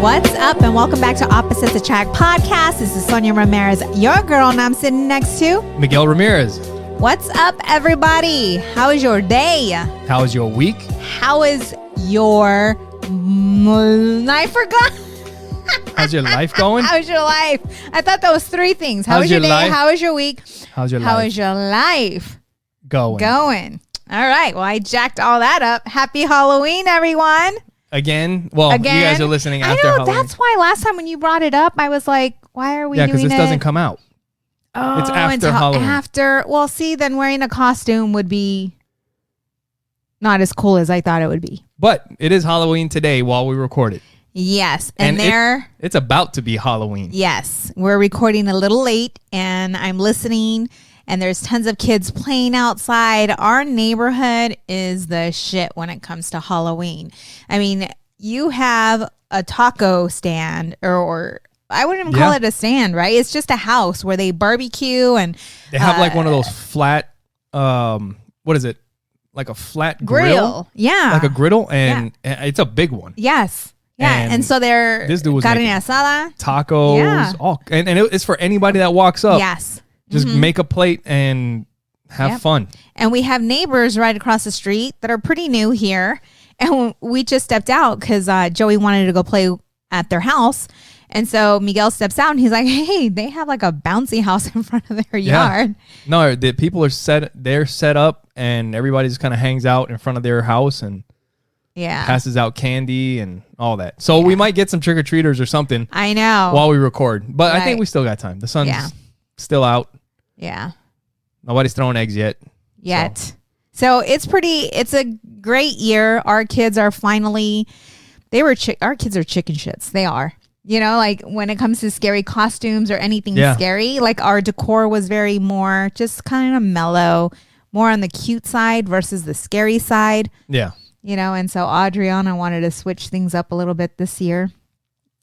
What's up, and welcome back to Opposites Attract podcast. This is Sonja Ramirez, your girl, and I'm sitting next to Miguel Ramirez. What's up, everybody? How is your day? How is your week? How is your... I forgot. How's your life going? How's your life? I thought that was three things. How was your day? Life? How was your week? How's your life? How is your life? Going. All right. Well, I jacked all that up. Happy Halloween, everyone. Again? Well, you guys are listening after Halloween. That's why last time when you brought it up, I was like, why are we doing it? Yeah, because this doesn't come out. Oh, it's after Halloween. Well, see, then wearing a costume would be not as cool as I thought it would be. But it is Halloween today while we record it. Yes. And it's about to be Halloween. Yes. We're recording a little late, and I'm listening, and there's tons of kids playing outside. Our neighborhood is the shit when it comes to Halloween. I mean, you have a taco stand, or I wouldn't even call it a stand, right? It's just a house where they barbecue, and they have like one of those flat, what is it? Like a flat grill? Yeah. Like a griddle, and it's a big one. Yes. Yeah, and so they're this dude was carne asada, tacos, and it's for anybody that walks up. Yes. Just make a plate and have fun. And we have neighbors right across the street that are pretty new here. And we just stepped out because Joey wanted to go play at their house. And so Miguel steps out and he's like, hey, they have like a bouncy house in front of their yard. No, the people are set up, and everybody just kind of hangs out in front of their house and passes out candy and all that. So we might get some trick-or-treaters or something. I know. While we record. But I think we still got time. The sun's still out. Yeah. Nobody's throwing eggs yet. So it's a great year. Our kids are finally, our kids are chicken shits. They are. You know, like when it comes to scary costumes or anything scary, like our decor was very more just kind of mellow, more on the cute side versus the scary side. Yeah. You know, and so Adriana wanted to switch things up a little bit this year.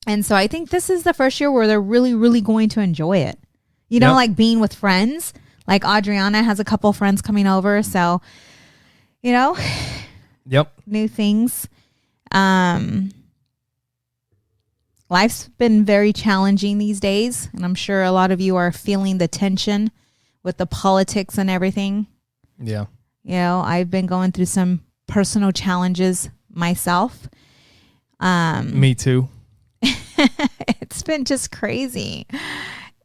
And so I think this is the first year where they're really, really going to enjoy it. You know, like being with friends. Like Adriana has a couple friends coming over. So, you know, new things. Life's been very challenging these days. And I'm sure a lot of you are feeling the tension with the politics and everything. Yeah. You know, I've been going through some personal challenges myself. Me too. It's been just crazy.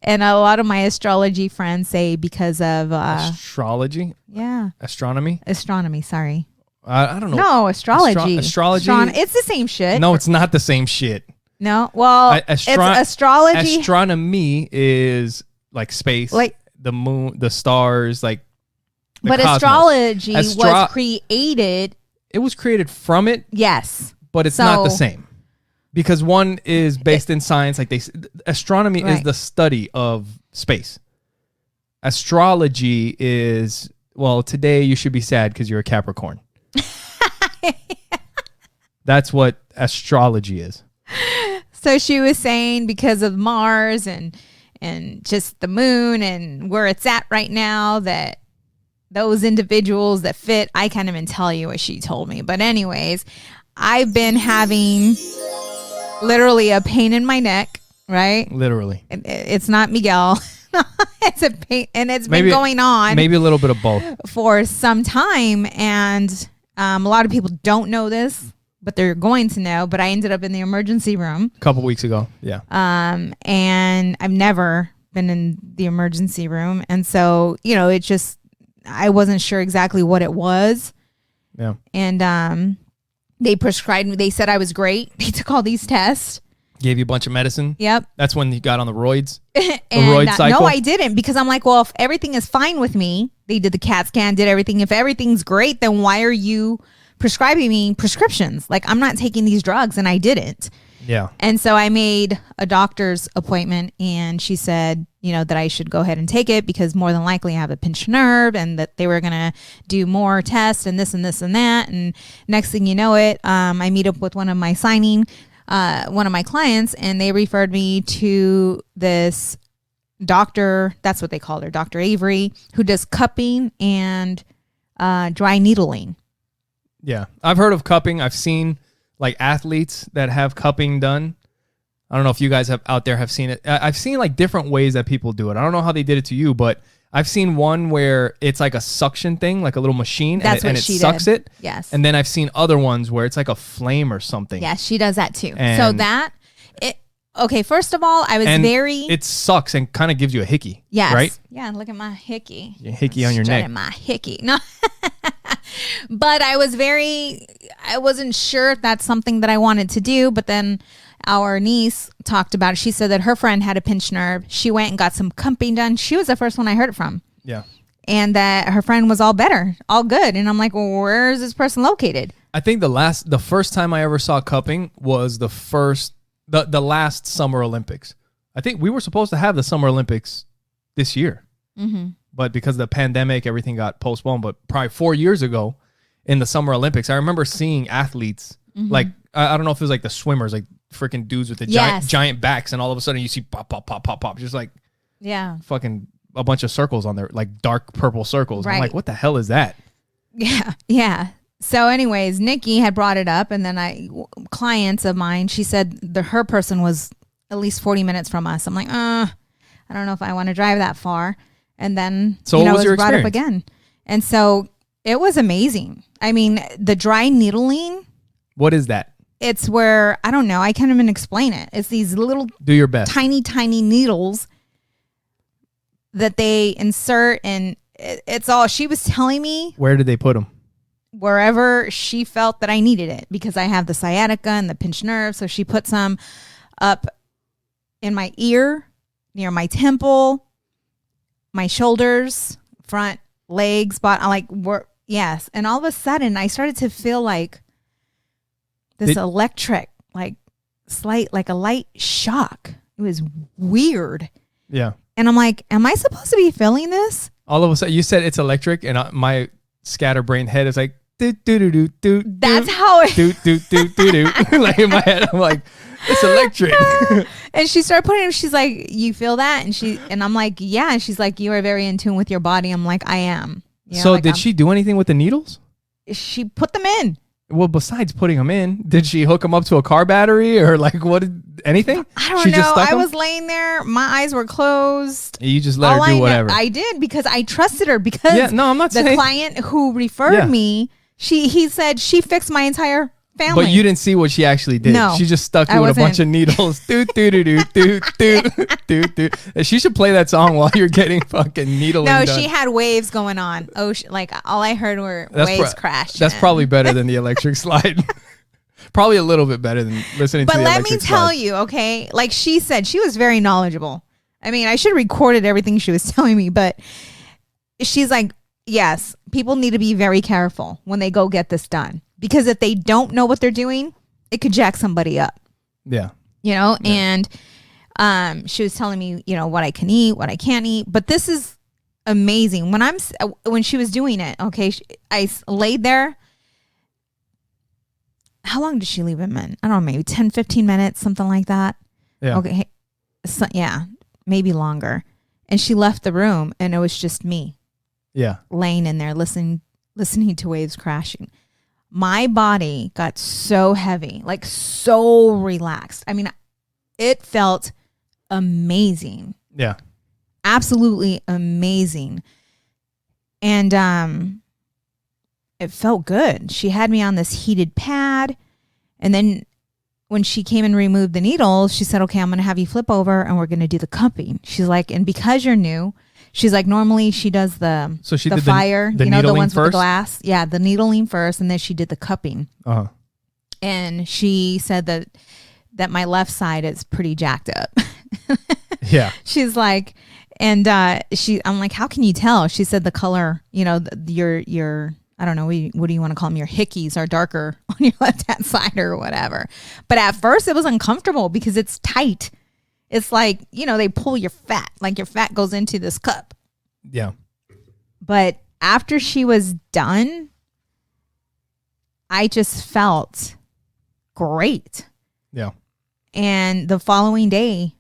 And a lot of my astrology friends say because of astrology? Yeah. Astronomy, sorry. I don't know. No, astrology. Astrology. It's the same shit. No, it's not the same shit. No. Well, it's astrology. Astronomy is like space, like the moon, the stars, like but cosmos. Astrology was created. It was created from it. Yes. But it's not the same. Because one is based in science, like astronomy is the study of space. Astrology is, well, today you should be sad because you're a Capricorn. That's what astrology is. So she was saying because of Mars and just the moon and where it's at right now, that those individuals that fit, I can't even tell you what she told me. But anyways, I've been having literally a pain in my neck, right? Literally. It's not Miguel. It's a pain, and it's been going on. Maybe a little bit of both. For some time, and a lot of people don't know this, but they're going to know. But I ended up in the emergency room a couple weeks ago. Yeah. And I've never been in the emergency room, and so it just I wasn't sure exactly what it was. Yeah. And they prescribed me. They said I was great. They took all these tests. Gave you a bunch of medicine. Yep. That's when you got on the roids. The roid cycle. No, I didn't, because I'm like, well, if everything is fine with me, they did the CAT scan, did everything. If everything's great, then why are you prescribing me prescriptions? Like, I'm not taking these drugs, and I didn't. Yeah. And so I made a doctor's appointment, and she said, that I should go ahead and take it because more than likely I have a pinched nerve, and that they were going to do more tests and this and this and that. And next thing you know it, I meet up with one of my clients, and they referred me to this doctor. That's what they call her, Dr. Avery, who does cupping and dry needling. Yeah. I've heard of cupping. I've seen like athletes that have cupping done. I don't know if you guys out there have seen it. I've seen like different ways that people do it. I don't know how they did it to you, but I've seen one where it's like a suction thing, like a little machine, and it sucks it. Yes. And then I've seen other ones where it's like a flame or something. Yes, she does that too. Okay, first of all, it sucks and kind of gives you a hickey. Yes. Right? Yeah, look at my hickey. Your hickey on your neck. My hickey. No. But I wasn't sure if that's something that I wanted to do, but then our niece talked about it. She said that her friend had a pinched nerve. She went and got some cupping done. She was the first one I heard it from. Yeah. And that her friend was all better, all good. And I'm like, well, where is this person located? I think the first time I ever saw cupping was the last Summer Olympics. I think we were supposed to have the Summer Olympics this year. Mm-hmm. But because of the pandemic, everything got postponed. But probably 4 years ago in the Summer Olympics, I remember seeing athletes, like, I don't know if it was like the swimmers, like freaking dudes with the giant backs. And all of a sudden you see pop, pop, pop, pop, pop. Just like fucking a bunch of circles on there, like dark purple circles. Right. I'm like, what the hell is that? Yeah. Yeah. So anyways, Nikki had brought it up. And then clients of mine, she said her person was at least 40 minutes from us. I'm like, I don't know if I want to drive that far. And then, what was your brought experience? up again. And so it was amazing. I mean, the dry needling. What is that? It's where, I don't know, I can't even explain it. It's these little do your best tiny needles that they insert. And it's all, she was telling me. Where did they put them? Wherever she felt that I needed it, because I have the sciatica and the pinched nerve. So she put some up in my ear, near my temple, my shoulders, front, legs, yes. And all of a sudden I started to feel like this electric, like a light shock. It was weird. Yeah. And I'm like, am I supposed to be feeling this? All of a sudden you said it's electric and my scatterbrained head is like, do do do do do. That's how it do do do do do. Like in my head, I'm like, it's electric. And she started putting it. She's like, you feel that? And I'm like, yeah. And she's like, you are very in tune with your body. I'm like, I am. So did she do anything with the needles? She put them in. Well, besides putting them in, did she hook them up to a car battery or like anything? I don't know. I was laying there. My eyes were closed. You just let her do whatever. I did because I trusted her because I'm not saying. The client who referred me, he said she fixed my entire family. But you didn't see what she actually did. No, she just stuck you with a bunch of needles. do do do do do do do do. She should play that song while you're getting fucking needling. No, done. She had waves going on. Like all I heard were waves crashing. That's probably better than the electric slide. Probably a little bit better than listening to the electric slide. But let me tell you, okay? Like she said, she was very knowledgeable. I mean, I should have recorded everything she was telling me, but she's like, yes, people need to be very careful when they go get this done. Because if they don't know what they're doing, it could jack somebody up. Yeah. And she was telling me, what I can eat, what I can't eat. But this is amazing. When she was doing it, okay, I laid there. How long did she leave him in? I don't know, maybe 10, 15 minutes, something like that. Yeah. Okay. So, maybe longer. And she left the room and it was just me. Yeah. Laying in there listening to waves crashing. My body got so heavy, like so relaxed. I mean, it felt amazing. Yeah. Absolutely amazing. And it felt good. She had me on this heated pad. And then when she came and removed the needles, she said, okay, I'm going to have you flip over and we're going to do the cupping. She's like, and because you're new, she's like, normally she does the fire, the the ones first? with the glass. Yeah, the needling first, and then she did the cupping. Uh-huh. And she said that my left side is pretty jacked up. Yeah. She's like, and I'm like, how can you tell? She said the color, your I don't know, what do you want to call them? Your hickeys are darker on your left-hand side or whatever. But at first it was uncomfortable because it's tight. It's like, they pull your fat, like your fat goes into this cup. Yeah. But after she was done, I just felt great. Yeah. And the following morning,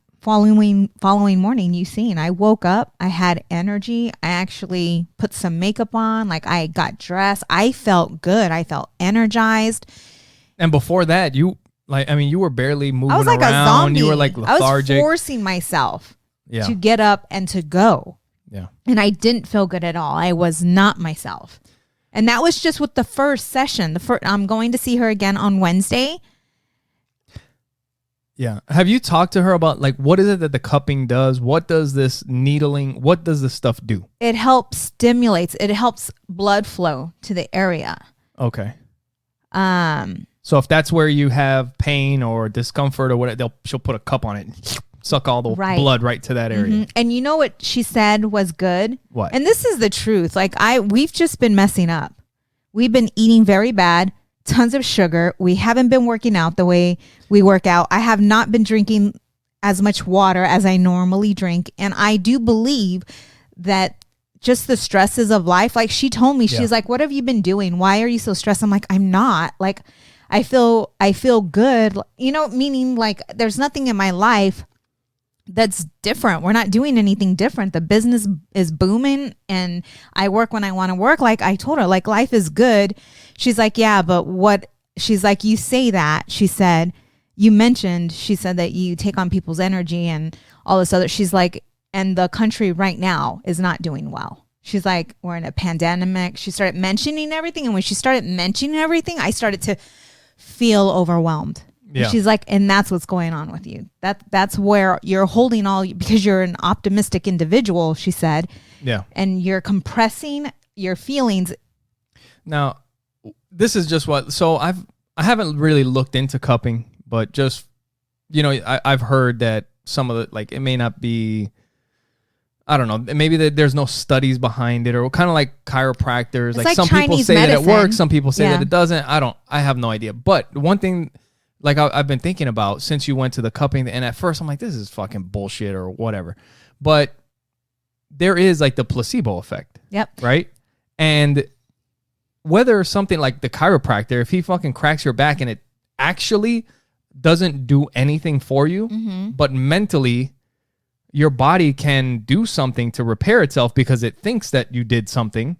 I woke up, I had energy. I actually put some makeup on, like I got dressed. I felt good. I felt energized. And before that, Like, I mean, you were barely moving I was like around. a zombie. You were like lethargic. I was forcing myself Yeah. to get up and to go. Yeah. And I didn't feel good at all. I was not myself. And that was just with the first session. I'm going to see her again on Wednesday. Yeah. Have you talked to her about like what is it that the cupping does? What does this needling, what does this stuff do? It helps it helps blood flow to the area. Okay. So if that's where you have pain or discomfort or whatever, she'll put a cup on it and suck all the blood right to that area. Mm-hmm. And you know what she said was good? What? And this is the truth. Like we've just been messing up. We've been eating very bad, tons of sugar. We haven't been working out the way we work out. I have not been drinking as much water as I normally drink. And I do believe that just the stresses of life, like she told me, she's like, what have you been doing? Why are you so stressed? I'm like, I'm not. Like, I feel good, you know, meaning like there's nothing in my life that's different. We're not doing anything different. The business is booming and I work when I want to work. Like I told her, like life is good. She's like, yeah, but what? She's like, you say that. She said, she said that you take on people's energy and all this other. She's like, and the country right now is not doing well. She's like, we're in a pandemic. She started mentioning everything. And when she started mentioning everything, I started to feel overwhelmed. Yeah. She's like, and that's what's going on with you. That's where you're holding because you're an optimistic individual, she said. Yeah. And you're compressing your feelings. Now, this is just so I haven't really looked into cupping, but just, you know, I've heard that some of the, like, it may not be, I don't know, maybe there's no studies behind it, or kind of like chiropractors. It's like some Chinese people say medicine. that it works, some people say that it doesn't. I have no idea. But one thing, like I've been thinking about since you went to the cupping, and at first I'm like, this is fucking bullshit or whatever. But there is like the placebo effect. Yep. Right? And whether something like the chiropractor, if he fucking cracks your back and it actually doesn't do anything for you, but mentally your body can do something to repair itself because it thinks that you did something,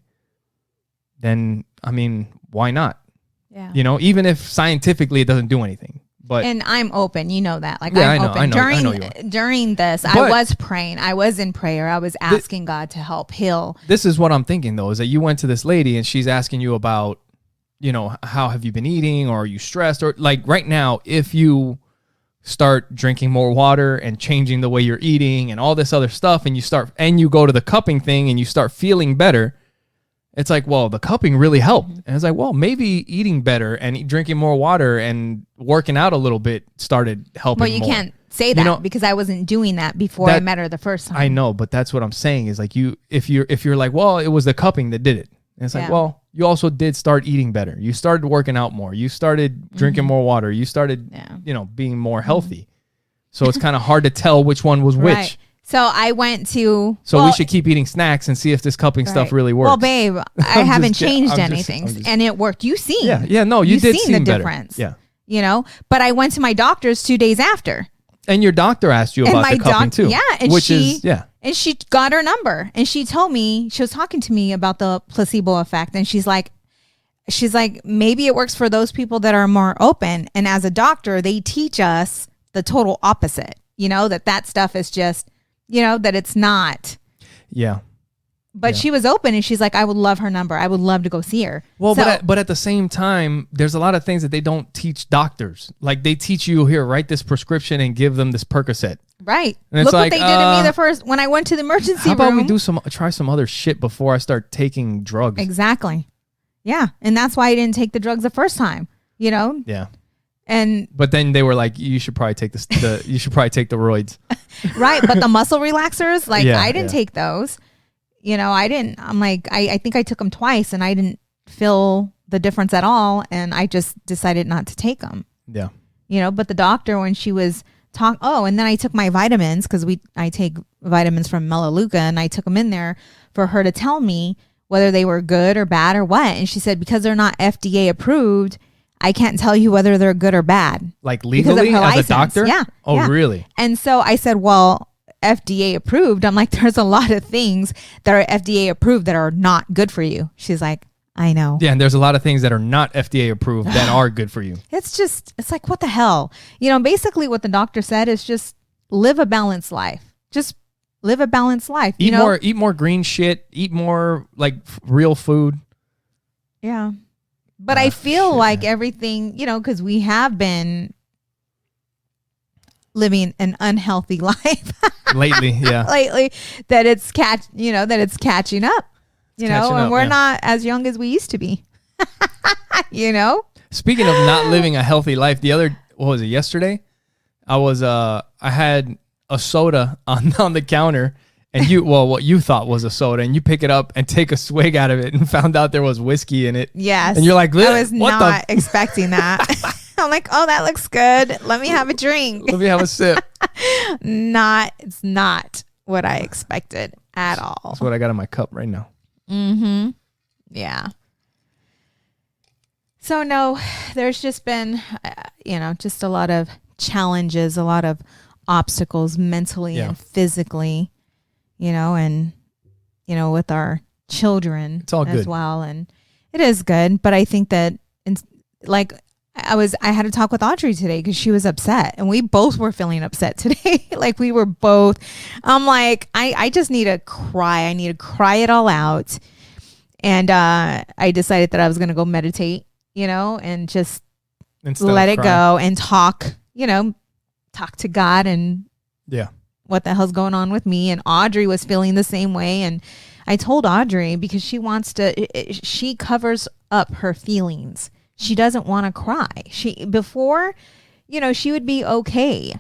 then, I mean, why not? Yeah. You know, even if scientifically it doesn't do anything. But and I'm open, you know that. Like, yeah, I'm I know, open. During this, I was praying. I was in prayer. I was asking God to help heal. This is what I'm thinking, though, is that you went to this lady and she's asking you about, you know, how have you been eating, or are you stressed? Or like right now, if you start drinking more water and changing the way you're eating and all this other stuff, and you go to the cupping thing and you start feeling better, it's like, well, the cupping really helped. And it's like, well, maybe eating better and drinking more water and working out a little bit started helping more. Well, you can't say that because I wasn't doing that before I met her the first time. I know, but that's what I'm saying is like if you're like, well, it was the cupping that did it. And it's like, well, you also did start eating better. You started working out more. You started drinking more water. You started, you know, being more healthy. So it's kind of hard to tell which one was which. Right. So I went to... So we should keep eating snacks and see if this cupping stuff really works. Well, babe, I haven't changed anything. And it worked. You seen. Yeah, no, you did seen the better. Difference. Yeah. You know, but I went to my doctor's 2 days after. And your doctor asked you about the cupping too. Yeah. And and she got her number and she told me, she was talking to me about the placebo effect. And she's like, maybe it works for those people that are more open. And as a doctor, they teach us the total opposite, you know, that stuff is just, you know, that it's not. Yeah. But she was open and she's like, I would love her number. I would love to go see her. Well, but at the same time, there's a lot of things that they don't teach doctors. Like they teach you, here, write this prescription and give them this Percocet. Right. And look what they did to me when I went to the emergency room. How about we try some other shit before I start taking drugs? Exactly. Yeah. And that's why I didn't take the drugs the first time, you know? Yeah. But then they were like, you should probably take you should probably take the roids. Right. But the muscle relaxers, like I didn't take those. You know, I didn't. I'm like, I think I took them twice and I didn't feel the difference at all. And I just decided not to take them. Yeah. You know, but the doctor, when she was and then I took my vitamins because I take vitamins from Melaleuca, and I took them in there for her to tell me whether they were good or bad or what. And she said, because they're not FDA approved, I can't tell you whether they're good or bad. Like legally as a doctor? Yeah. Oh, yeah. Really? And so I said, well, FDA approved. I'm like, there's a lot of things that are FDA approved that are not good for you. She's like, I know. Yeah, and there's a lot of things that are not FDA approved that are good for you. It's like, what the hell? Basically what the doctor said is just live a balanced life. Just live a balanced life. Eat more green shit. Eat more like real food. Yeah. But I feel like everything, because we have been living an unhealthy life lately, yeah. That it's catching up. And we're not as young as we used to be. Speaking of not living a healthy life, yesterday? I had a soda on the counter, and what you thought was a soda, and you pick it up and take a swig out of it and found out there was whiskey in it. Yes. And you're like, I was not expecting that. I'm like, oh, that looks good. Let me have a drink. Let me have a sip. It's not what I expected at all. That's what I got in my cup right now. Mm-hmm. Yeah. So no, there's just been, just a lot of challenges, a lot of obstacles mentally and physically, and, with our children it's all as good. well. And it is good. But I think that I had to talk with Audrey today because she was upset, and we both were feeling upset today. We were both, I'm like, I just need to cry. I need to cry it all out. And I decided that I was going to go meditate, and just let it go and talk to God and what the hell's going on with me. And Audrey was feeling the same way. And I told Audrey, because she covers up her feelings. She doesn't want to cry. Before, she would be okay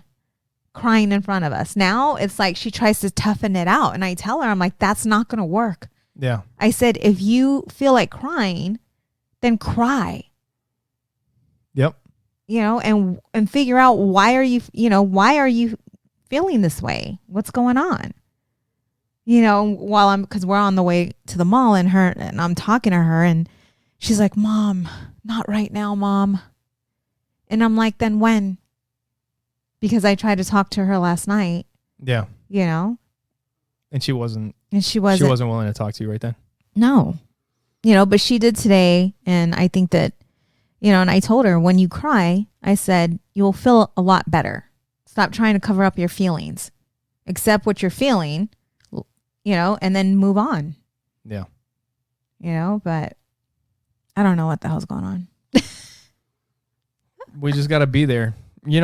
crying in front of us. Now it's like she tries to toughen it out. And I tell her, I'm like, that's not going to work. Yeah. I said, if you feel like crying, then cry. Yep. And figure out why are you feeling this way? What's going on? Because we're on the way to the mall, and I'm talking to her, and she's like, Mom, not right now, Mom. And I'm like, then when? Because I tried to talk to her last night. Yeah. And she wasn't willing to talk to you right then. No. But she did today. And I think that, and I told her, when you cry, I said, you'll feel a lot better. Stop trying to cover up your feelings. Accept what you're feeling, and then move on. Yeah. But I don't know what the hell's going on. We just got to be there. We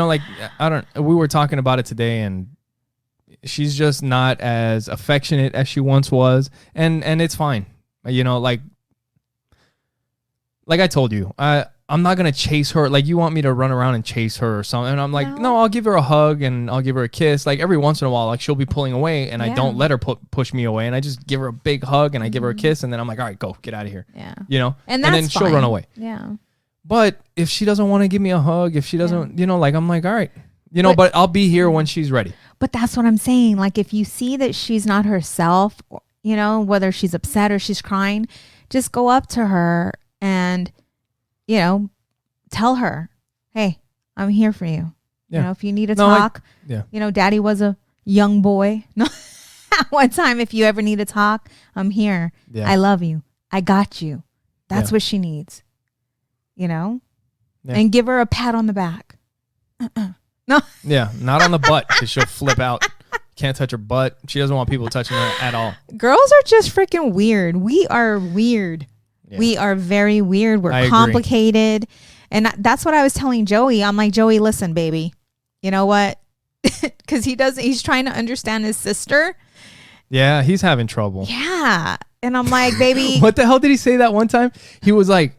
were talking about it today, and she's just not as affectionate as she once was. And it's fine. Like I told you, I'm not going to chase her. Like, you want me to run around and chase her or something. And I'm like, no, I'll give her a hug and I'll give her a kiss. Like, every once in a while, like, she'll be pulling away, and I don't let her push me away. And I just give her a big hug and I give her a kiss. And then I'm like, all right, go, get out of here. Yeah. And then she'll run away. Yeah. But if she doesn't want to give me a hug, if she doesn't, I'm like, all right, but I'll be here when she's ready. But that's what I'm saying. Like, if you see that she's not herself, whether she's upset or she's crying, just go up to her and, tell her, hey, I'm here for you. Yeah. If you need to talk, Daddy was a young boy. One time, if you ever need to talk, I'm here. Yeah. I love you. I got you. That's what she needs. And give her a pat on the back. No. Yeah, not on the butt, because she'll flip out. Can't touch her butt. She doesn't want people touching her at all. Girls are just freaking weird. We are weird. Yeah. We are very weird. We're complicated. And that's what I was telling Joey. I'm like, Joey, listen, baby. You know what? Because he's trying to understand his sister. Yeah, he's having trouble. Yeah. And I'm like, baby. What the hell did he say that one time? He was like,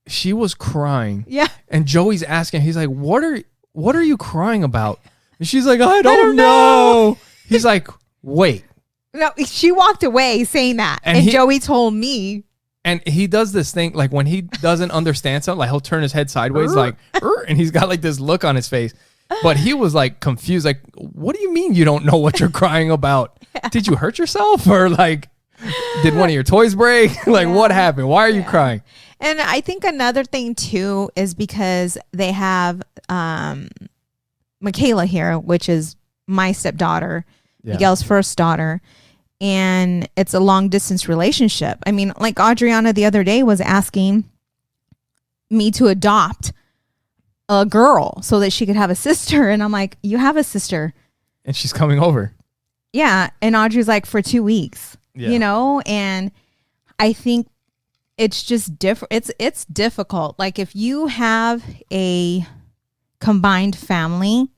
she was crying. Yeah. And Joey's asking, he's like, what are you crying about? And she's like, I don't know. He's like, wait. No, she walked away saying that. And Joey told me. And he does this thing, like, when he doesn't understand something, like, he'll turn his head sideways, like, and he's got like this look on his face. But he was like confused, like, what do you mean you don't know what you're crying about? Yeah. Did you hurt yourself? Or like, did one of your toys break? Like, what happened? Why are you crying? And I think another thing too is because they have Michaela here, which is my stepdaughter, Miguel's first daughter. and it's a long distance relationship. I mean, like Adriana the other day was asking me to adopt a girl so that she could have a sister. And I'm like, you have a sister. And she's coming over. Yeah. And Audrey's like, for 2 weeks, you know? And I think it's just different. It's difficult. Like if you have a combined family.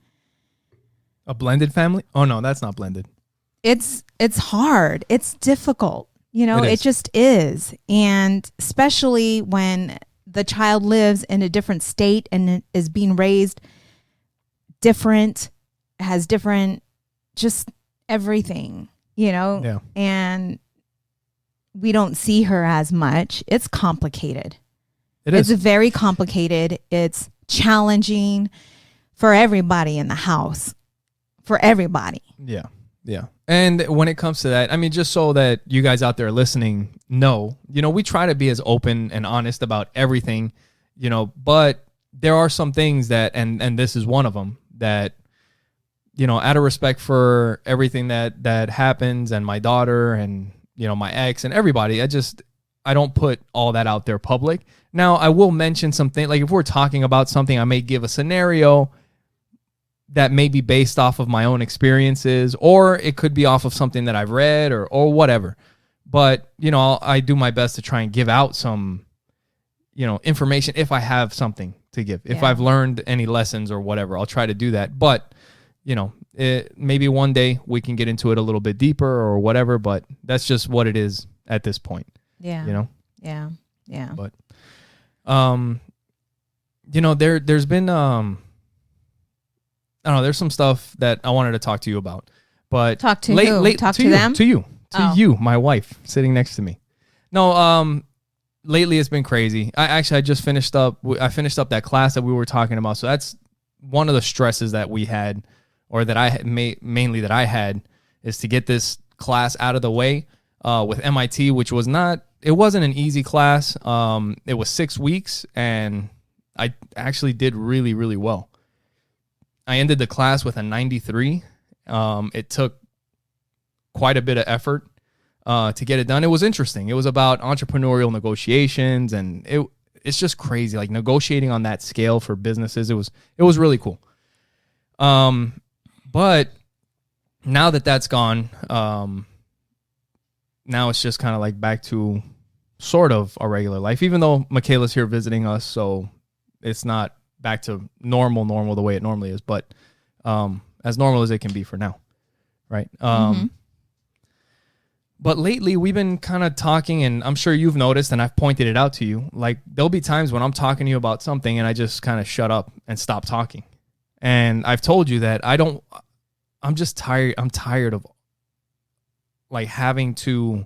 A blended family? Oh no, that's not blended. It's hard. It's difficult. You know, it just is. And especially when the child lives in a different state and is being raised different, has different, just everything, you know? Yeah. And we don't see her as much. It's complicated. It's very complicated. It's challenging for everybody in the house. For everybody. Yeah. Yeah. And when it comes to that, I mean, just so that you guys out there listening know, you know, we try to be as open and honest about everything, you know, but there are some things that, and this is one of them, that, you know, out of respect for everything that happens and my daughter and, you know, my ex and everybody, I don't put all that out there public. Now, I will mention something, like if we're talking about something, I may give a scenario that may be based off of my own experiences, or it could be off of something that I've read or whatever. But, you know, I do my best to try and give out some, you know, information if I have something to give. If I've learned any lessons or whatever, I'll try to do that. But, you know, maybe one day we can get into it a little bit deeper or whatever, but that's just what it is at this point. Yeah. You know? Yeah. Yeah. But, you know, there's been, I don't know, there's some stuff that I wanted to talk to you about, but talk to who? Talk to them? To you, my wife sitting next to me. No, lately it's been crazy. I just finished up that class that we were talking about. So that's one of the stresses that we had, or that I had mainly that I had, is to get this class out of the way, with MIT, which it wasn't an easy class. It was 6 weeks and I actually did really, really well. I ended the class with a 93. It took quite a bit of effort to get it done. It was interesting. It was about entrepreneurial negotiations, and it's just crazy. Like negotiating on that scale for businesses, it was really cool. But now that that's gone, now it's just kind of like back to sort of our regular life, even though Michaela's here visiting us, so it's not back to normal the way it normally is, but as normal as it can be for now, right? But lately we've been kind of talking, and I'm sure you've noticed, and I've pointed it out to you, like there'll be times when I'm talking to you about something and I just kind of shut up and stop talking. And I've told you that I'm just tired. I'm tired of like having to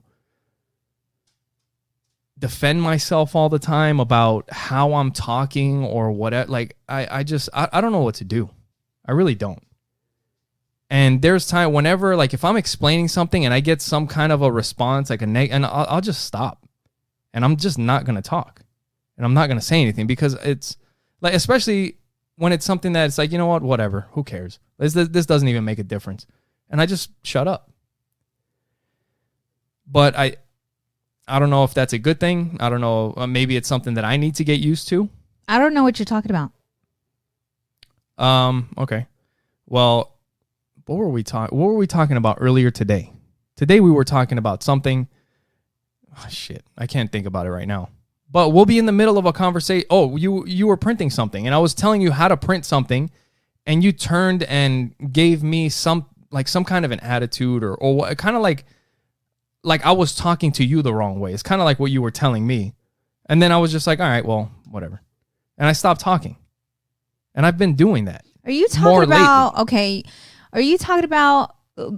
defend myself all the time about how I'm talking or whatever. Like I don't know what to do. I really don't. And there's time whenever, like if I'm explaining something and I get some kind of a response, like and I'll just stop, and I'm just not going to talk, and I'm not going to say anything, because it's like, especially when it's something that's like, you know what, whatever, who cares? This doesn't even make a difference. And I just shut up. But I don't know if that's a good thing. I don't know. Maybe it's something that I need to get used to. I don't know what you're talking about. Okay. Well, what were we talking about earlier today? Today we were talking about something. Oh, shit. I can't think about it right now. But we'll be in the middle of a conversation. Oh, you were printing something, and I was telling you how to print something, and you turned and gave me some kind of an attitude, or what, kind of like I was talking to you the wrong way. It's kind of like what you were telling me. And then I was just like, all right, well, whatever. And I stopped talking. And I've been doing that. Are you talking about, okay, are you talking about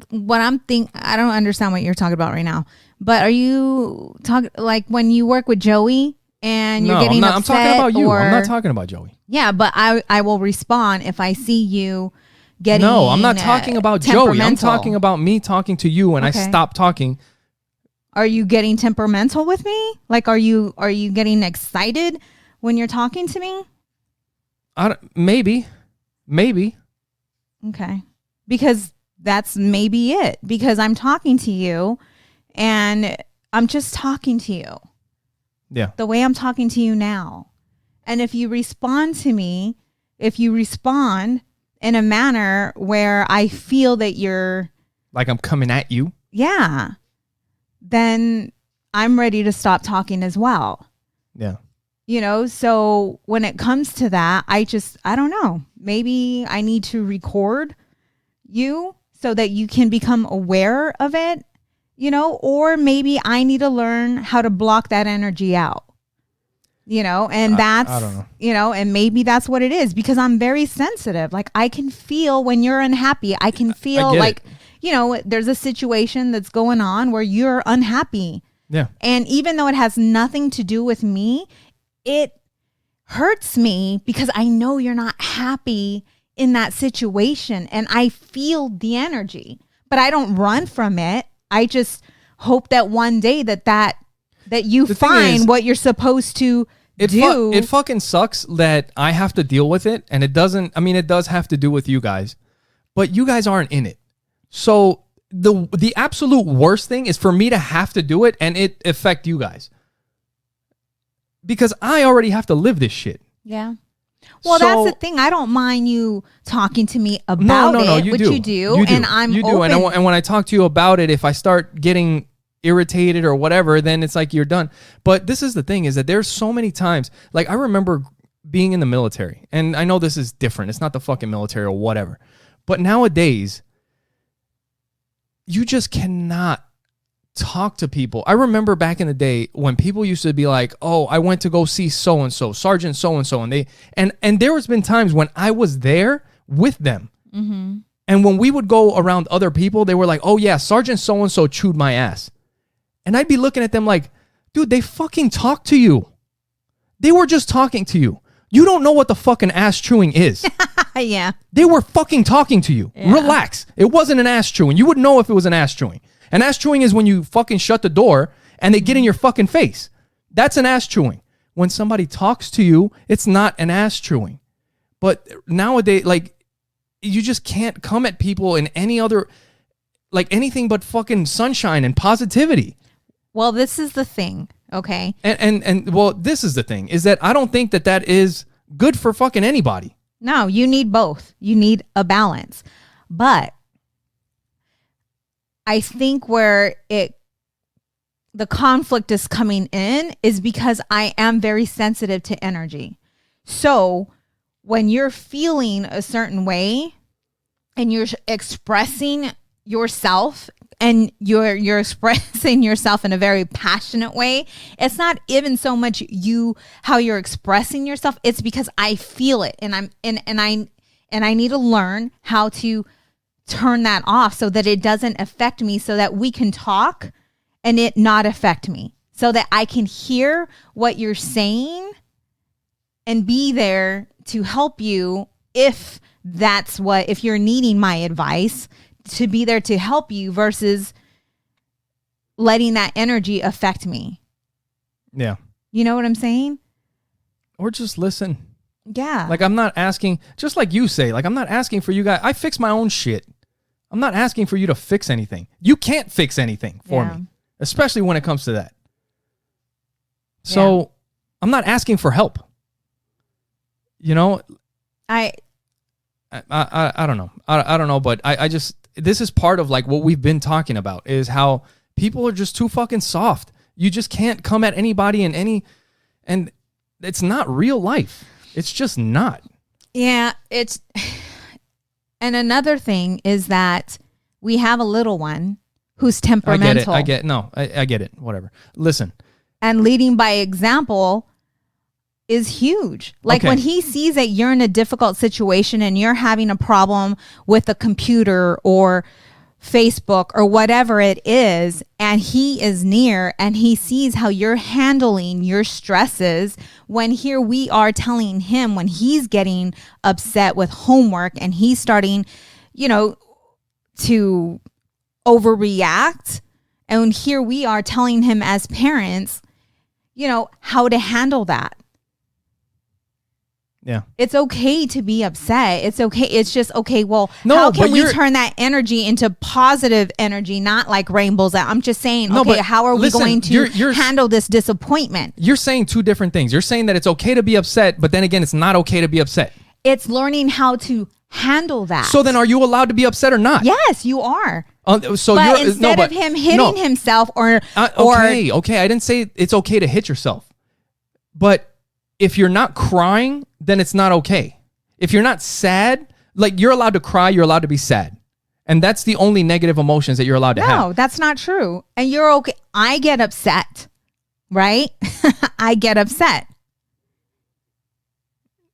what I'm thinking? I don't understand what you're talking about right now. But are you talking like when you work with Joey and you're getting upset? I'm talking about you. I'm not talking about Joey. Yeah, but I will respond if I see you getting No, I'm not talking about Joey. I'm talking about me talking to you, and I stopped talking. Are you getting temperamental with me? Like, are you getting excited when you're talking to me? Maybe. Okay. Because that's maybe it, because I'm talking to you and I'm just talking to you. Yeah. The way I'm talking to you now. And if you respond to me, if you respond in a manner where I feel that you're like I'm coming at you. Yeah. Then I'm ready to stop talking as well. Yeah. You know, so when it comes to that, I don't know. Maybe I need to record you so that you can become aware of it, you know, or maybe I need to learn how to block that energy out, you know, and that's, I don't know. You know, and maybe that's what it is, because I'm very sensitive. Like I can feel when you're unhappy. I can feel like, you know, there's a situation that's going on where you're unhappy. Yeah. And even though it has nothing to do with me, it hurts me because I know you're not happy in that situation, and I feel the energy, but I don't run from it. I just hope that one day that you find what you're supposed to do. It fucking sucks that I have to deal with it, and it doesn't. I mean, it does have to do with you guys, but you guys aren't in it. So the absolute worst thing is for me to have to do it and it affect you guys, because I already have to live this shit. Yeah. Well, so, that's the thing. I don't mind you talking to me about it, which you do, and I'm open. And when I talk to you about it, if I start getting irritated or whatever, then it's like you're done. But this is the thing, is that there's so many times, like I remember being in the military, and I know this is different. It's not the fucking military or whatever. But nowadays, you just cannot talk to people. I remember back in the day when people used to be like, "Oh, I went to go see so and so, Sergeant so and so," and there has been times when I was there with them, and when we would go around other people, they were like, "Oh yeah, Sergeant so and so chewed my ass," and I'd be looking at them like, "Dude, they fucking talked to you. They were just talking to you. You don't know what the fucking ass chewing is." Yeah, they were fucking talking to you. Yeah. Relax. It wasn't an ass chewing. You would know if it was an ass chewing. An ass chewing is when you fucking shut the door and they get in your fucking face. That's an ass chewing. When somebody talks to you, it's not an ass chewing. But nowadays, like, you just can't come at people in any other, like, anything but fucking sunshine and positivity. Well, this is the thing, okay? And well, this is the thing, is that I don't think that is good for fucking anybody. No, you need both. You need a balance. But I think where the conflict is coming in is because I am very sensitive to energy. So when you're feeling a certain way and you're expressing yourself and you're expressing yourself in a very passionate way, it's not even so much how you're expressing yourself. It's because I feel it, and I need to learn how to turn that off so that it doesn't affect me, so that we can talk and it not affect me, so that I can hear what you're saying and be there to help you if you're needing my advice, to be there to help you versus letting that energy affect me. Yeah. You know what I'm saying? Or just listen. Yeah. Like, I'm not asking, just like you say, like, I'm not asking for you guys. I fix my own shit. I'm not asking for you to fix anything. You can't fix anything for me, especially when it comes to that. So I'm not asking for help. You know, I don't know. I don't know, but I just, this is part of like what we've been talking about, is how people are just too fucking soft. You just can't come at anybody and it's not real life. It's just not. Yeah, and another thing is that we have a little one who's temperamental. I get it. Whatever. Listen. And leading by example is huge. Like when he sees that you're in a difficult situation and you're having a problem with a computer or Facebook or whatever it is, and he is near and he sees how you're handling your stresses, when here we are telling him when he's getting upset with homework and he's starting, to overreact, and here we are telling him as parents, how to handle that. Yeah. It's okay to be upset. It's okay. It's just okay. Well, No, how can but we turn that energy into positive energy, not like rainbows? I'm just saying, No, okay, but how are listen, we going to you're handle this disappointment? You're saying two different things. You're saying that it's okay to be upset, but then again, it's not okay to be upset. It's learning how to handle that. So then are you allowed to be upset or not? Yes, you are. So But you're instead of him hitting himself or okay, I didn't say it's okay to hit yourself. But if you're not crying, then it's not okay. If you're not sad, like you're allowed to cry, you're allowed to be sad. And that's the only negative emotions that you're allowed to have. No, that's not true. And you're okay. I get upset, right? I get upset.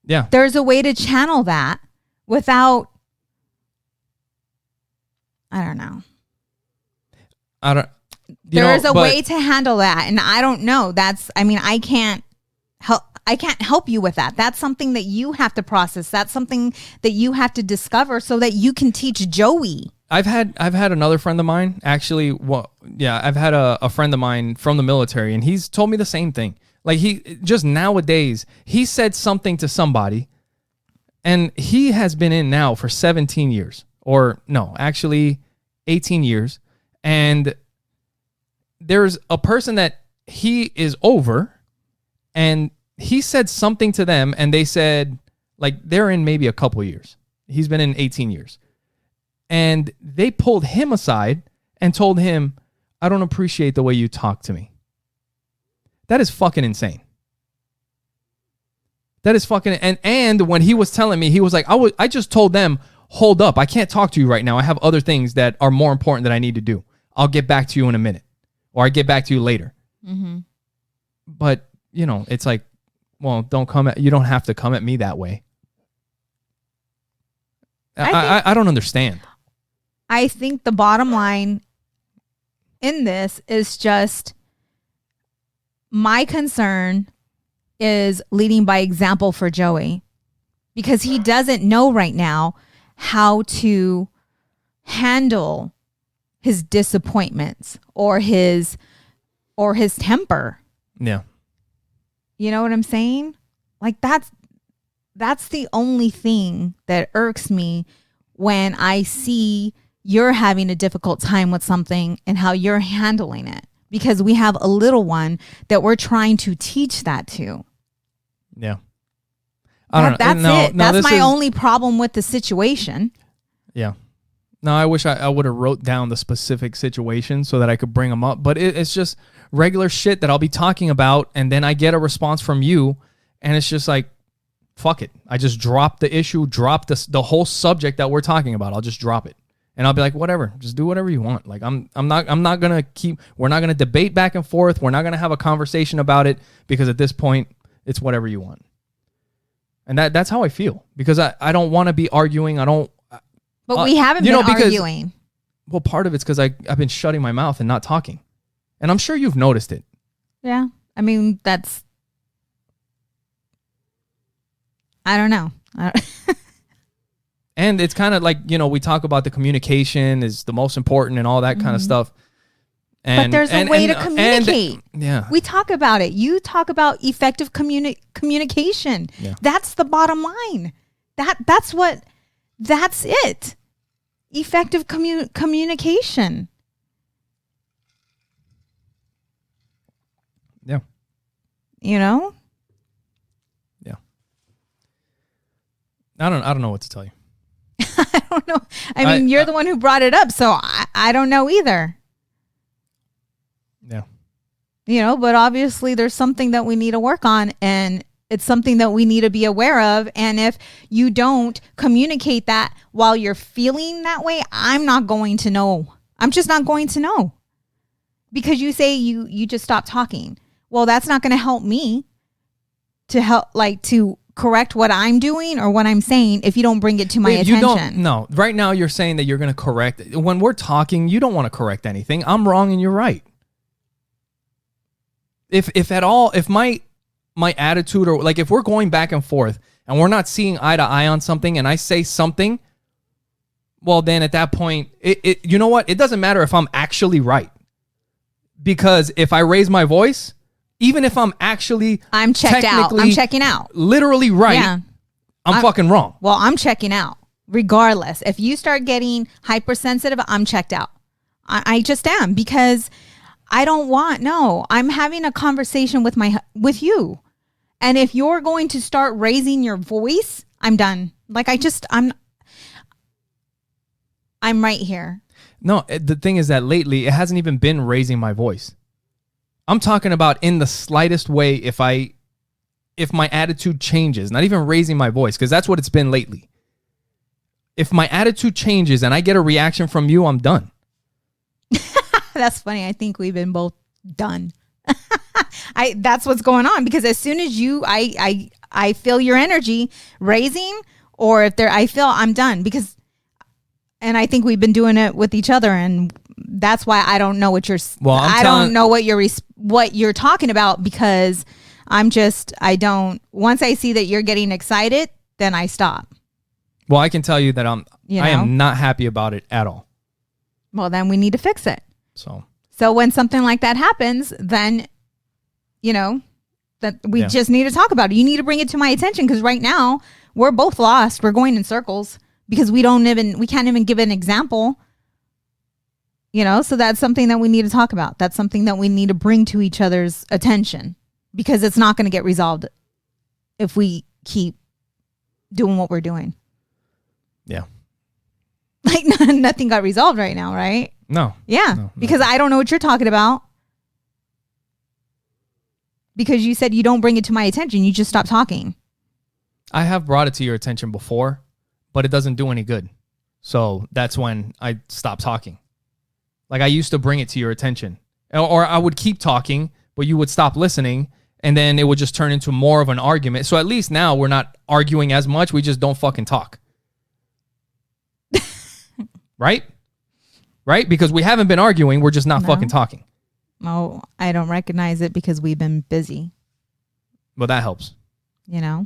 Yeah. There's a way to channel that without, I don't know. There's a way to handle that. And I don't know. I can't help you with that. That's something that you have to process. That's something that you have to discover so that you can teach Joey. I've had another friend of mine actually. I've had a friend of mine from the military, and he's told me the same thing. Like he just nowadays, he said something to somebody, and he has been in now for 17 years, or no, actually 18 years, and there's a person that he is over, and he said something to them, and they said, like, they're in maybe a couple years. He's been in 18 years. And they pulled him aside and told him, I don't appreciate the way you talk to me. That is fucking insane. That is fucking... And when he was telling me, he was like, I just told them, hold up, I can't talk to you right now. I have other things that are more important that I need to do. I'll get back to you in a minute. Or I get back to you later. Mm-hmm. But, it's like, well, you don't have to come at me that way. I don't understand. I think the bottom line in this is just my concern is leading by example for Joey, because he doesn't know right now how to handle his disappointments or his temper. Yeah. You know what I'm saying? Like that's the only thing that irks me when I see you're having a difficult time with something and how you're handling it, because we have a little one that we're trying to teach that to. Yeah. That's it. That's my only problem with the situation. Yeah. No, I wish I would have wrote down the specific situation so that I could bring them up. But it's just regular shit that I'll be talking about, and then I get a response from you, and it's just like, fuck it. I just drop the issue, drop the whole subject that we're talking about. I'll just drop it, and I'll be like, whatever, just do whatever you want. Like we're not gonna debate back and forth. We're not gonna have a conversation about it, because at this point, it's whatever you want. And that's how I feel, because I don't want to be arguing. But we haven't been arguing. Well, part of it's because I've been shutting my mouth and not talking. And I'm sure you've noticed it. Yeah. I mean, I don't know. And it's kind of like, we talk about the communication is the most important and all that kind of stuff. But there's a way to communicate. Yeah. We talk about it. You talk about effective communication. Yeah. That's the bottom line. That's it. Effective communication. Yeah. Yeah. I don't know what to tell you. I don't know. I mean, you're the one who brought it up, so I don't know either. Yeah. But obviously there's something that we need to work on, and it's something that we need to be aware of. And if you don't communicate that while you're feeling that way, I'm not going to know. I'm just not going to know. Because you say you just stop talking. Well, that's not going to help me to correct what I'm doing or what I'm saying if you don't bring it to my attention. No, right now you're saying that you're going to correct. When we're talking, you don't want to correct anything. I'm wrong and you're right. If at all, if my attitude, or like if we're going back and forth and we're not seeing eye to eye on something, and I say something, well, then at that point, you know what? It doesn't matter if I'm actually right. Because if I raise my voice, even if I'm checked out, I'm checking out, literally right, I'm fucking wrong. Well, I'm checking out. Regardless, if you start getting hypersensitive, I'm checked out. I just am, because I don't want, no, I'm having a conversation with you. And if you're going to start raising your voice, I'm done. Like I'm right here. No, the thing is that lately it hasn't even been raising my voice. I'm talking about in the slightest way if my attitude changes, not even raising my voice, because that's what it's been lately. If my attitude changes and I get a reaction from you, I'm done. That's funny. I think we've been both done. That's what's going on, because as soon as I feel your energy raising, or if I feel I'm done, and I think we've been doing it with each other, and that's why I don't know what what you're talking about, because once I see that you're getting excited, then I stop. Well, I can tell you that I am not happy about it at all. Well, then we need to fix it. So when something like that happens, then, that we just need to talk about it. You need to bring it to my attention, because right now we're both lost. We're going in circles because we can't even give an example. So that's something that we need to talk about. That's something that we need to bring to each other's attention, because it's not going to get resolved if we keep doing what we're doing. Yeah. Like nothing got resolved right now, right? No. Yeah. No. Because I don't know what you're talking about. Because you said you don't bring it to my attention. You just stop talking. I have brought it to your attention before, but it doesn't do any good. So that's when I stopped talking. Like I used to bring it to your attention. Or I would keep talking, but you would stop listening, and then it would just turn into more of an argument. So at least now we're not arguing as much. We just don't fucking talk. Right? Right? Because we haven't been arguing. We're just not fucking talking. Oh, I don't recognize it because we've been busy. Well, that helps. Yep.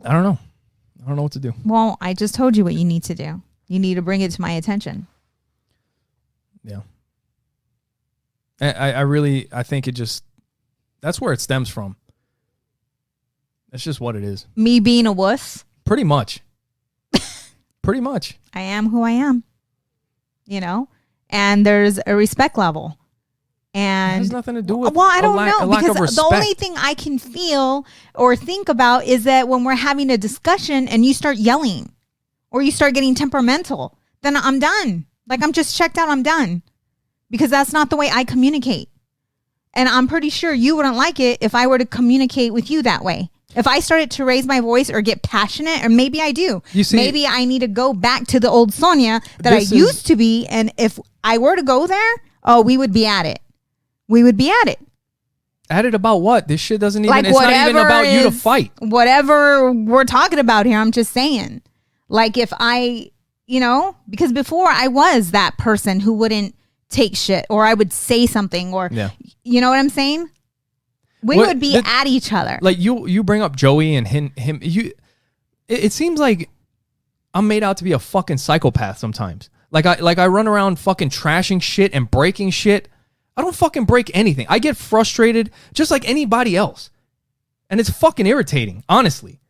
I don't know what to do. Well, I just told you what you need to do. You need to bring it to my attention. Yeah. I think that's where it stems from. That's just what it is. Me being a wuss? Pretty much. Pretty much. I am who I am. And there's a respect level. And it has nothing to do with I don't know, because the only thing I can feel or think about is that when we're having a discussion and you start yelling or you start getting temperamental, then I'm done. Like I'm just checked out. I'm done. Because that's not the way I communicate. And I'm pretty sure you wouldn't like it if I were to communicate with you that way. If I started to raise my voice or get passionate, or maybe I do, maybe I need to go back to the old Sonja that I used to be. And if I were to go there, we would be at it. We would be at it. At it about what? This shit doesn't even, it's not even about you to fight. Whatever we're talking about here, I'm just saying. Like if because before I was that person who wouldn't take shit, or I would say something, or, you know what I'm saying? We would be at each other. Like you bring up Joey and him. It seems like I'm made out to be a fucking psychopath sometimes. Like I run around fucking trashing shit and breaking shit. I don't fucking break anything. I get frustrated just like anybody else. And it's fucking irritating, honestly,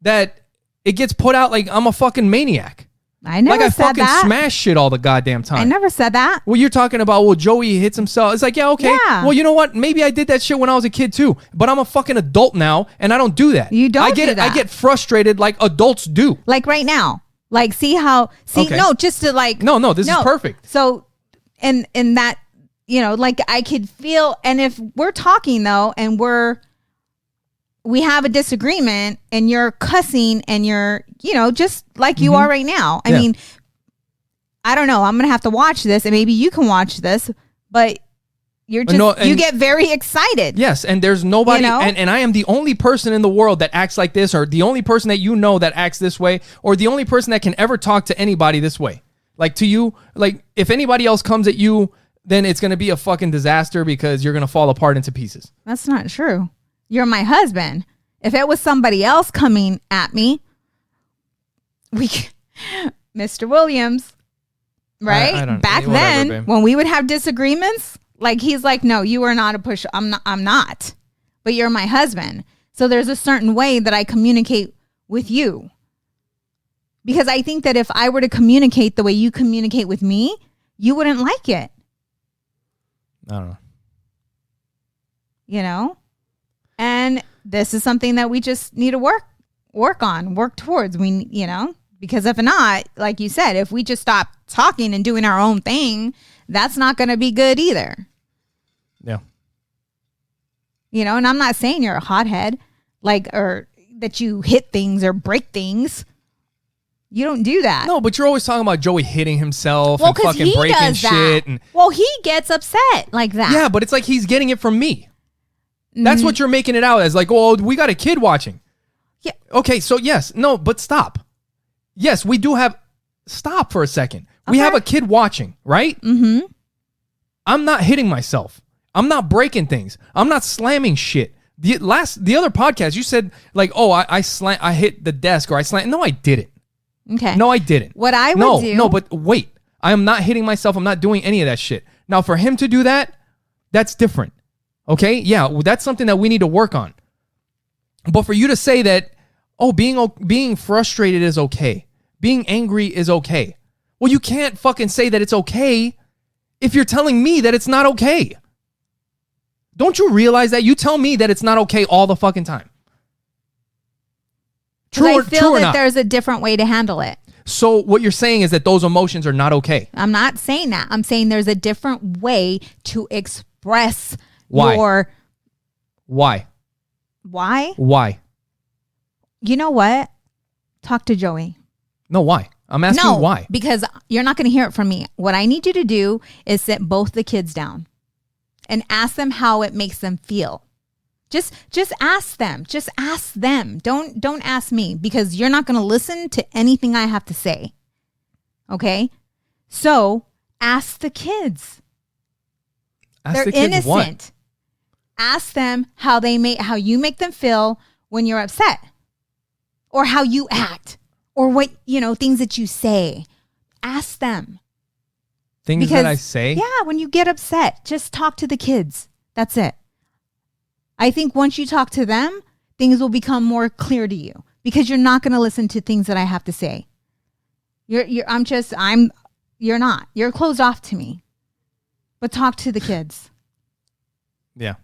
that it gets put out like I'm a fucking maniac. I never said that. Like I fucking smash shit all the goddamn time. I never said that. Well, you're talking about, Joey hits himself. It's like, yeah, okay. Yeah. Well, you know what? Maybe I did that shit when I was a kid too. But I'm a fucking adult now, and I don't do that. You don't do that. I get frustrated like adults do. Like right now. Like this is perfect. So, and that, like I could feel, and if we're talking though, and we have a disagreement and you're cussing and you're, just like you are right now. I mean, I don't know. I'm going to have to watch this and maybe you can watch this, but you're just, you get very excited. Yes. And there's nobody, and I am the only person in the world that acts like this, or the only person that that acts this way, or the only person that can ever talk to anybody this way. Like to you, like if anybody else comes at you, then it's going to be a fucking disaster because you're going to fall apart into pieces. That's not true. You're my husband. If it was somebody else coming at me, Mr. Williams, right? I don't, back then, when we would have disagreements, Like, he's like, no, you are not a pushover. I'm not. But you're my husband. So there's a certain way that I communicate with you. Because I think that if I were to communicate the way you communicate with me, you wouldn't like it. I don't know. You know? And this is something that we just need to work towards. Because if not, like you said, if we just stop talking and doing our own thing, that's not going to be good either. Yeah. You know, and I'm not saying you're a hothead, or that you hit things or break things. You don't do that. No, but you're always talking about Joey hitting himself and fucking breaking shit. Well, he gets upset like that. Yeah, but it's like he's getting it from me. That's what you're making it out as. Like, oh, we got a kid watching. Yeah. Okay, so yes. No, but stop. Yes, we do have... Stop for a second. We have a kid watching, right? Mm-hmm. I'm not hitting myself. I'm not breaking things. I'm not slamming shit. The other podcast, you said, like, oh, I hit the desk or I slammed. No, I didn't. Okay. No, I didn't. What I would do... No, but wait. I am not hitting myself. I'm not doing any of that shit. Now, for him to do that, that's different. Okay? Yeah, that's something that we need to work on. But for you to say that, oh, being frustrated is okay. Being angry is okay. Well, you can't fucking say that it's okay if you're telling me that it's not okay. Don't you realize that? You tell me that it's not okay all the fucking time. I feel that there's a different way to handle it. So what you're saying is that those emotions are not okay. I'm not saying that. I'm saying there's a different way to express Why? Why? Why? You know what? Talk to Joey. No, why? I'm asking why. Because you're not going to hear it from me. What I need you to do is sit both the kids down and ask them how it makes them feel. Just ask them. Just ask them. Don't ask me, because you're not going to listen to anything I have to say. Okay? So ask the kids. They're innocent. What? Ask them how you make them feel when you're upset, or how you act, or what, things that you say. Ask them. Things that I say? Yeah, when you get upset, just talk to the kids. That's it. I think once you talk to them, things will become more clear to you, because you're not going to listen to things that I have to say. You're not. You're closed off to me. But talk to the kids. Yeah.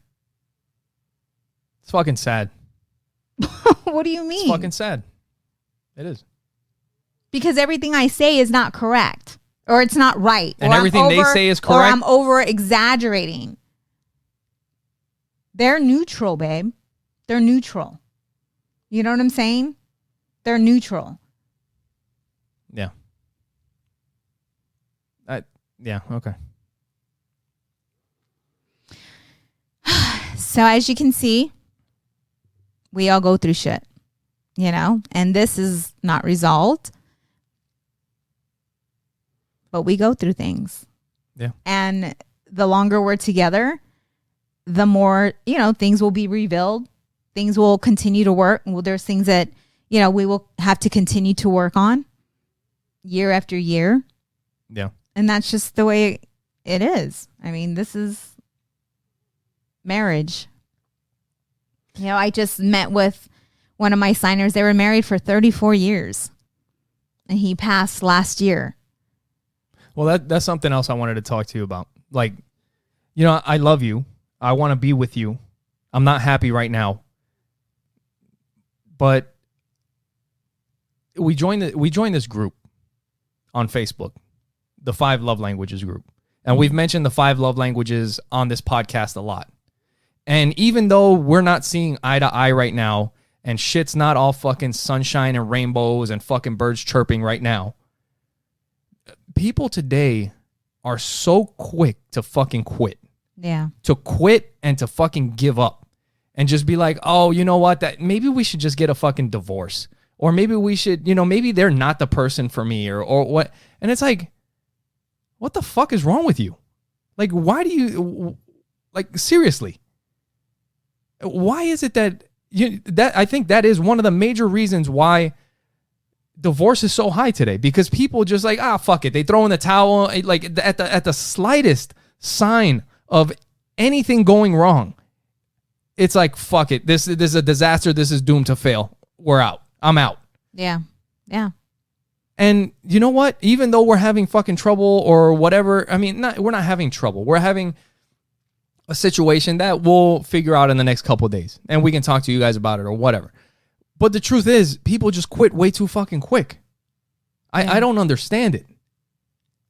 It's fucking sad. What do you mean? It's fucking sad. It is. Because everything I say is not correct, or it's not right. And everything they say is correct? Or I'm over exaggerating. They're neutral, babe. They're neutral. You know what I'm saying? They're neutral. Yeah. Yeah, okay. So as you can see, we all go through shit, and this is not resolved, but we go through things. Yeah. And the longer we're together, the more, things will be revealed. Things will continue to work. Well, there's things that, we will have to continue to work on year after year. Yeah. And that's just the way it is. I mean, this is marriage. I just met with one of my signers. They were married for 34 years. And he passed last year. Well, that's something else I wanted to talk to you about. Like, I love you. I want to be with you. I'm not happy right now. But we joined this group on Facebook, the 5 Love Languages group. And we've mentioned the 5 love languages on this podcast a lot. And even though we're not seeing eye to eye right now, and shit's not all fucking sunshine and rainbows and fucking birds chirping right now, people today are so quick to fucking quit. Yeah. To quit and to fucking give up and just be like, oh, you know what? That maybe we should just get a fucking divorce, or maybe we should, maybe they're not the person for me, or what. And it's like, what the fuck is wrong with you? Like, why do you, like, seriously? Why is it that I think that is one of the major reasons why divorce is so high today, because people just like, fuck it. They throw in the towel, like at the slightest sign of anything going wrong, it's like, fuck it. This is a disaster. This is doomed to fail. We're out. I'm out. Yeah. Yeah. And you know what? Even though we're having fucking trouble or whatever, I mean, we're not having trouble. We're having a situation that we'll figure out in the next couple of days. And we can talk to you guys about it or whatever. But the truth is, people just quit way too fucking quick. I don't understand it.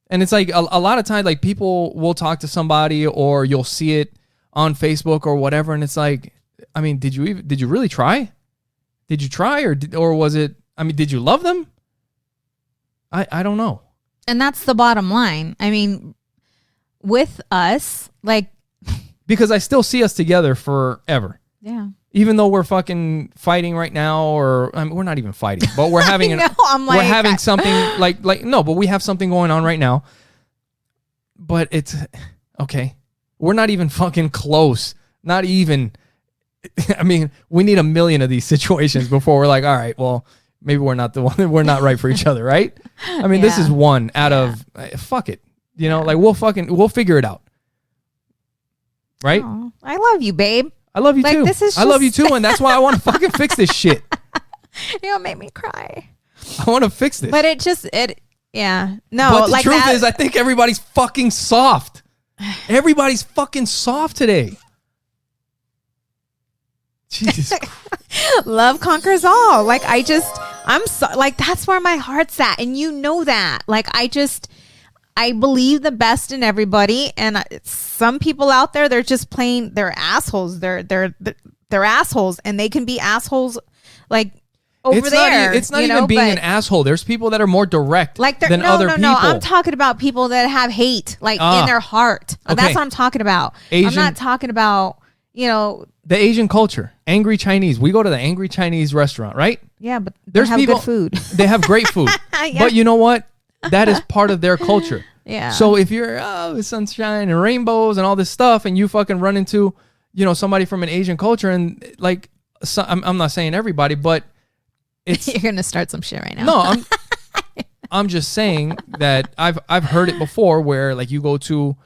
And it's like a lot of times, like, people will talk to somebody or you'll see it on Facebook or whatever. And it's like, I mean, did you really try? Did you try or was it, I mean, did you love them? I don't know. And that's the bottom line. I mean, with us, like, because I still see us together forever. Yeah. Even though we're fucking fighting right now, or I mean, we're not even fighting, but we're having we're having something like no, but we have something going on right now. But it's okay. We're not even fucking close. Not even. I mean, we need a million of these situations before we're like, all right, well, maybe we're not the one. We're not right for each other, right? I mean, this is one out of fuck it. You know, like we'll figure it out, right? Oh, I love you, babe. I love you too. I love you too, and that's why I want to fucking fix this shit. It'll make me cry. I want to fix this. But yeah. No, but the like truth that, is, I think everybody's fucking soft. Everybody's fucking soft today. Jesus Christ. Love conquers all. Like, I'm so, like, that's where my heart's at. And you know that. Like, I believe the best in everybody, and some people out there, they're just plain, they're assholes. They're assholes, and they can be assholes like over there. It's not even being an asshole. There's people that are more direct than other people. No. I'm talking about people that have hate like in their heart. Okay. That's what I'm talking about. I'm not talking about, the Asian culture, angry Chinese. We go to the angry Chinese restaurant, right? Yeah, but they have good food. They have great food. Yeah. But you know what? That is part of their culture. Yeah. So if you're sunshine and rainbows and all this stuff, and you fucking run into, somebody from an Asian culture, and like, I'm not saying everybody, but it's you're gonna start some shit right now. No, I'm just saying that I've heard it before where like you go to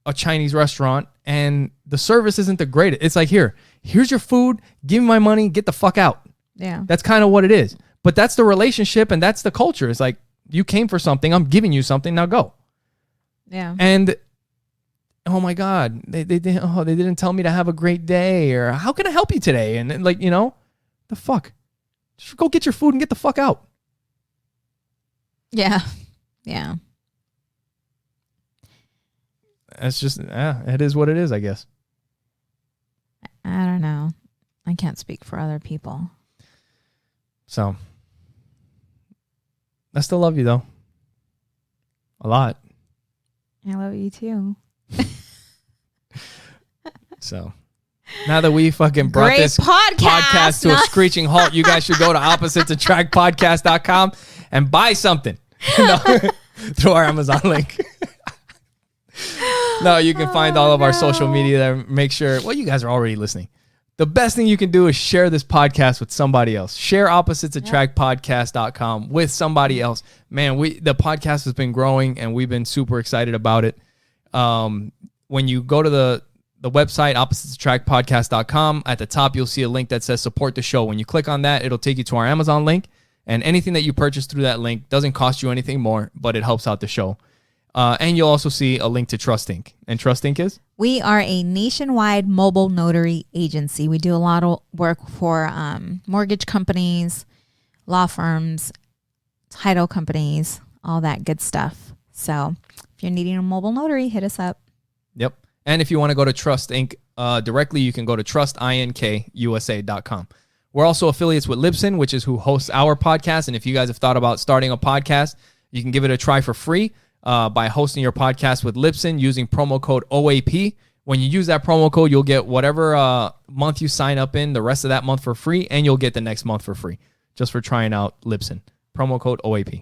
a Chinese restaurant and the service isn't the greatest. It's like, here's your food, give me my money, get the fuck out. Yeah. That's kind of what it is. But that's the relationship and that's the culture. It's like, you came for something, I'm giving you something, now go. Yeah. And oh my God, they didn't tell me to have a great day, or how can I help you today? And like, the fuck? Just go get your food and get the fuck out. Yeah. Yeah. That's just, it is what it is, I guess. I don't know. I can't speak for other people. So, I still love you though. A lot. I love you too. So, now that we fucking brought this podcast to a screeching halt, you guys should go to oppositesattractpodcast.com and buy something. Through our Amazon link. No, you can find all of our social media there. Make sure, well, you guys are already listening. The best thing you can do is share this podcast with somebody else. Share oppositesattractpodcast.com with somebody else. Man, the podcast has been growing and we've been super excited about it. When you go to the website, oppositesattractpodcast.com, at the top, you'll see a link that says support the show. When you click on that, it'll take you to our Amazon link. And anything that you purchase through that link doesn't cost you anything more, but it helps out the show. And you'll also see a link to Trust Inc. And Trust Inc. is? We are a nationwide mobile notary agency. We do a lot of work for mortgage companies, law firms, title companies, all that good stuff. So if you're needing a mobile notary, hit us up. Yep. And if you want to go to Trust Inc. Directly, you can go to trustinkusa.com. We're also affiliates with Libsyn, which is who hosts our podcast. And if you guys have thought about starting a podcast, you can give it a try for free by hosting your podcast with Libsyn using promo code OAP. When you use that promo code, you'll get whatever month you sign up in the rest of that month for free, and you'll get the next month for free just for trying out Libsyn. Promo code OAP.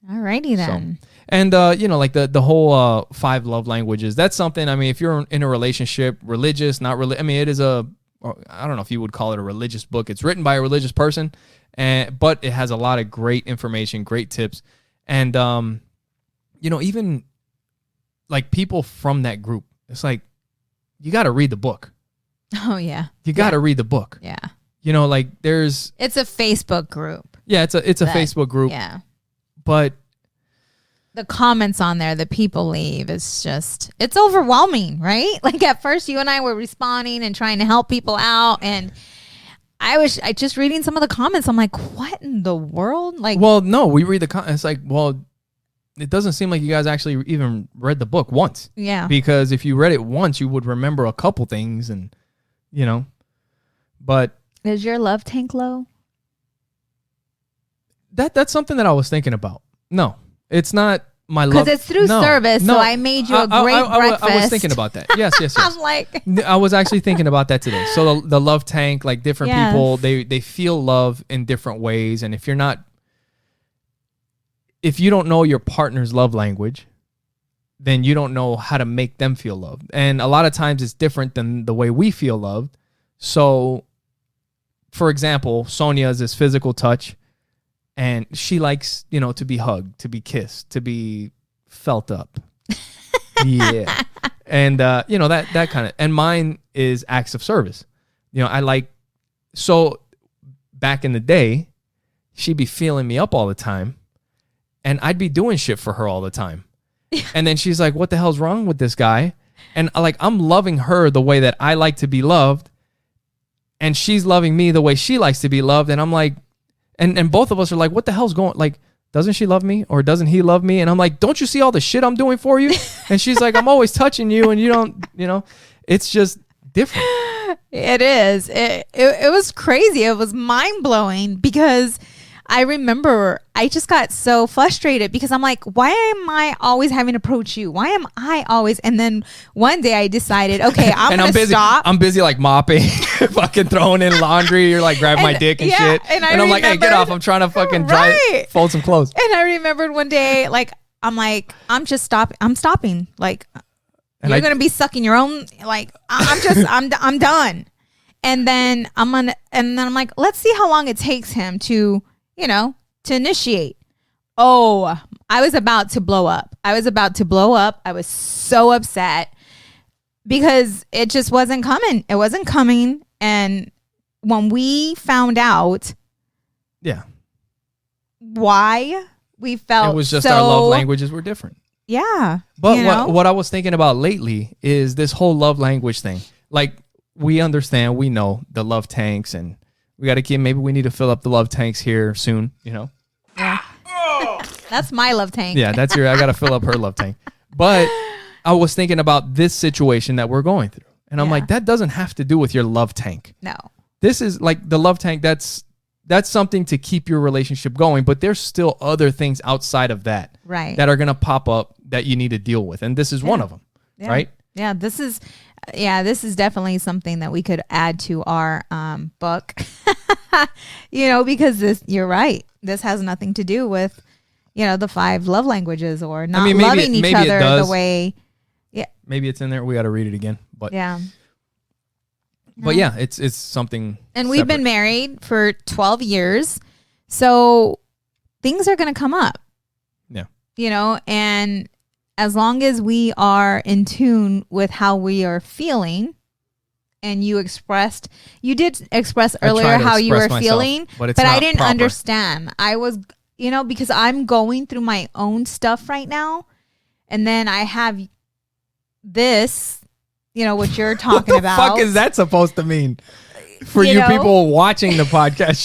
Alrighty then. So, and like the whole 5 love languages. That's something. I mean, if you're in a relationship, religious, not really. I mean, it is I don't know if you would call it a religious book. It's written by a religious person, but it has a lot of great information, great tips, and even like people from that group. It's like you got to read the book. Oh, yeah. You got to read the book. Yeah. You know, like it's a Facebook group. Yeah, it's a Facebook group. Yeah. But the comments on there that people leave is it's overwhelming, right? Like at first you and I were responding and trying to help people out, and I just reading some of the comments, I'm like, what in the world? Like, well, no, we read the comments. It's like, well, it doesn't seem like you guys actually even read the book once. Yeah. Because if you read it once, you would remember a couple things, and you know, but is your love tank low? That's something that I was thinking about. No, it's not my love. Because it's through service, so I made you a great breakfast. I was thinking about that. Yes. I'm like, I was actually thinking about that today. So the love tank, like different people, they feel love in different ways, and if you don't know your partner's love language, then you don't know how to make them feel loved. And a lot of times it's different than the way we feel loved. So, for example, Sonja's is physical touch, and she likes, to be hugged, to be kissed, to be felt up. Yeah. And, that kind of, and mine is acts of service. So back in the day, she'd be feeling me up all the time, and I'd be doing shit for her all the time. And then she's like, what the hell's wrong with this guy? And I'm loving her the way that I like to be loved, and she's loving me the way she likes to be loved. And I'm like, and both of us are like, what the hell's going, like, doesn't she love me or doesn't he love me? And I'm like, don't you see all the shit I'm doing for you? And she's like, I'm always touching you and you don't, it's just different. It is. It was crazy. It was mind blowing, because I remember I just got so frustrated because I'm like, why am I always having to approach you? Why am I always? And then one day I decided, okay, I'm going to stop. I'm busy like mopping, fucking throwing in laundry. You're like grabbing my dick and shit. And I'm like, hey, get off. I'm trying to fucking fold some clothes. And I remembered one day, I'm just stopping. I'm stopping. Like, you're going to be sucking your own, I'm done. And then I'm like, let's see how long it takes him to initiate. Oh, I was about to blow up. I was so upset because it just wasn't coming. It wasn't coming. And when we found out why we felt, it was just our love languages were different. Yeah. But what I was thinking about lately is this whole love language thing. Like, we understand, we know the love tanks, and we got to maybe we need to fill up the love tanks here soon, Yeah. That's my love tank. Yeah, that's I got to fill up her love tank. But I was thinking about this situation that we're going through. And I'm like, that doesn't have to do with your love tank. No. This is like the love tank. That's something to keep your relationship going. But there's still other things outside of that. Right. That are going to pop up that you need to deal with. And this is one of them. Yeah. Right. Yeah. This is definitely something that we could add to our book, because you're right. This has nothing to do with, the 5 love languages or not loving each other the way. Yeah. Maybe it's in there. We got to read it again. But yeah. But yeah, it's something. And we've been married for 12 years. So things are going to come up. Yeah. And as long as we are in tune with how we are feeling, and you did express earlier how you were feeling, but I didn't understand. I was, because I'm going through my own stuff right now. And then I have this, what you're talking about. What the fuck is that supposed to mean? For you people watching the podcast,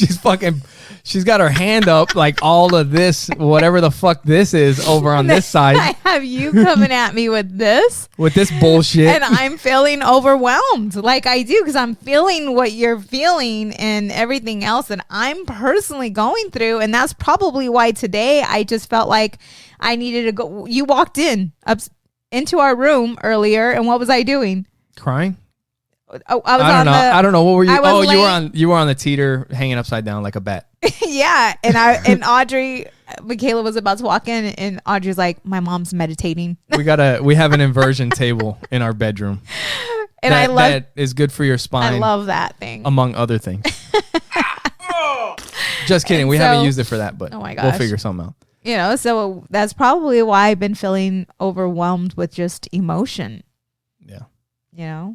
she's got her hand up like all of this, whatever the fuck this is over on this side. I have you coming at me with this. With this bullshit. And I'm feeling overwhelmed like I do, because I'm feeling what you're feeling and everything else that I'm personally going through. And that's probably why today I just felt like I needed to go. You walked into our room earlier, and what was I doing? Crying? Oh, I don't know. What were you? You were on the teeter, hanging upside down like a bat. Yeah, and Audrey, Michaela was about to walk in, and Audrey's like, "My mom's meditating." We have an inversion table in our bedroom, and that is good for your spine. I love that thing, among other things. Just kidding. We haven't used it for that, but oh my gosh, we'll figure something out. So that's probably why I've been feeling overwhelmed with just emotion. Yeah.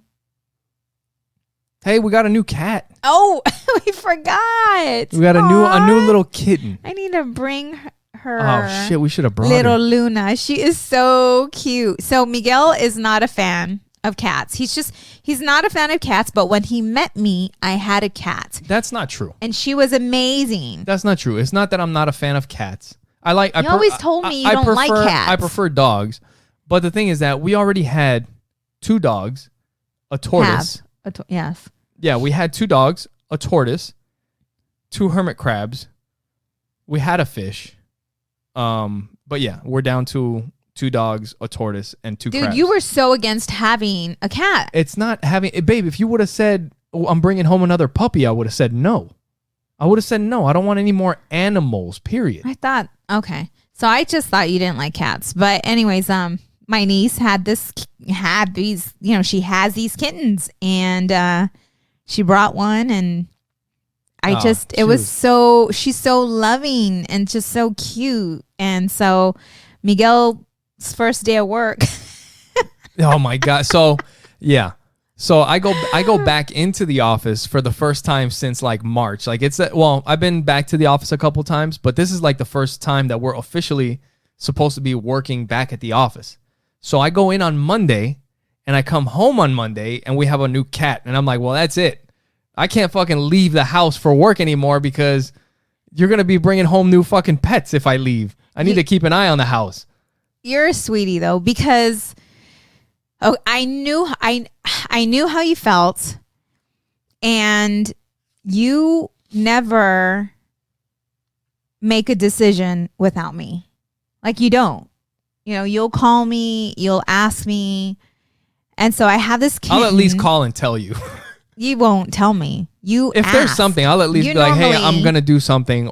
Hey, we got a new cat. Oh, we forgot. We got a new little kitten. I need to bring her. Oh shit, we should have brought little her. Luna. She is so cute. So Miguel is not a fan of cats. He's not a fan of cats, but when he met me, I had a cat. That's not true. And she was amazing. That's not true. It's not that I'm not a fan of cats. You always told me you don't like cats. I prefer dogs. But the thing is that we already had 2 dogs, a tortoise. Yes. Yeah, we had 2 dogs, a tortoise, 2 hermit crabs. We had a fish. But yeah, we're down to 2 dogs, a tortoise, and 2 crabs. Dude, you were so against having a cat. It's not having... Babe, if you would have said, I'm bringing home another puppy, I would have said no. I would have said no. I don't want any more animals, period. I thought, okay. So I just thought you didn't like cats. But anyways, my niece had these, she has these kittens. And she brought one and she's so loving and just so cute. And so Miguel's first day of work. Oh my God. So yeah. So I go back into the office for the first time since like March. Like I've been back to the office a couple times, but this is like the first time that we're officially supposed to be working back at the office. So I go in on Monday and I come home on Monday and we have a new cat. And I'm like, well, that's it. I can't fucking leave the house for work anymore because you're going to be bringing home new fucking pets if I leave. I need to keep an eye on the house. You're a sweetie though, because I knew how you felt, and you never make a decision without me. Like you don't. You'll call me, you'll ask me, and so I have this kitten. I'll at least call and tell you. You won't tell me. If there's something, I'll at least be like, hey, I'm gonna do something,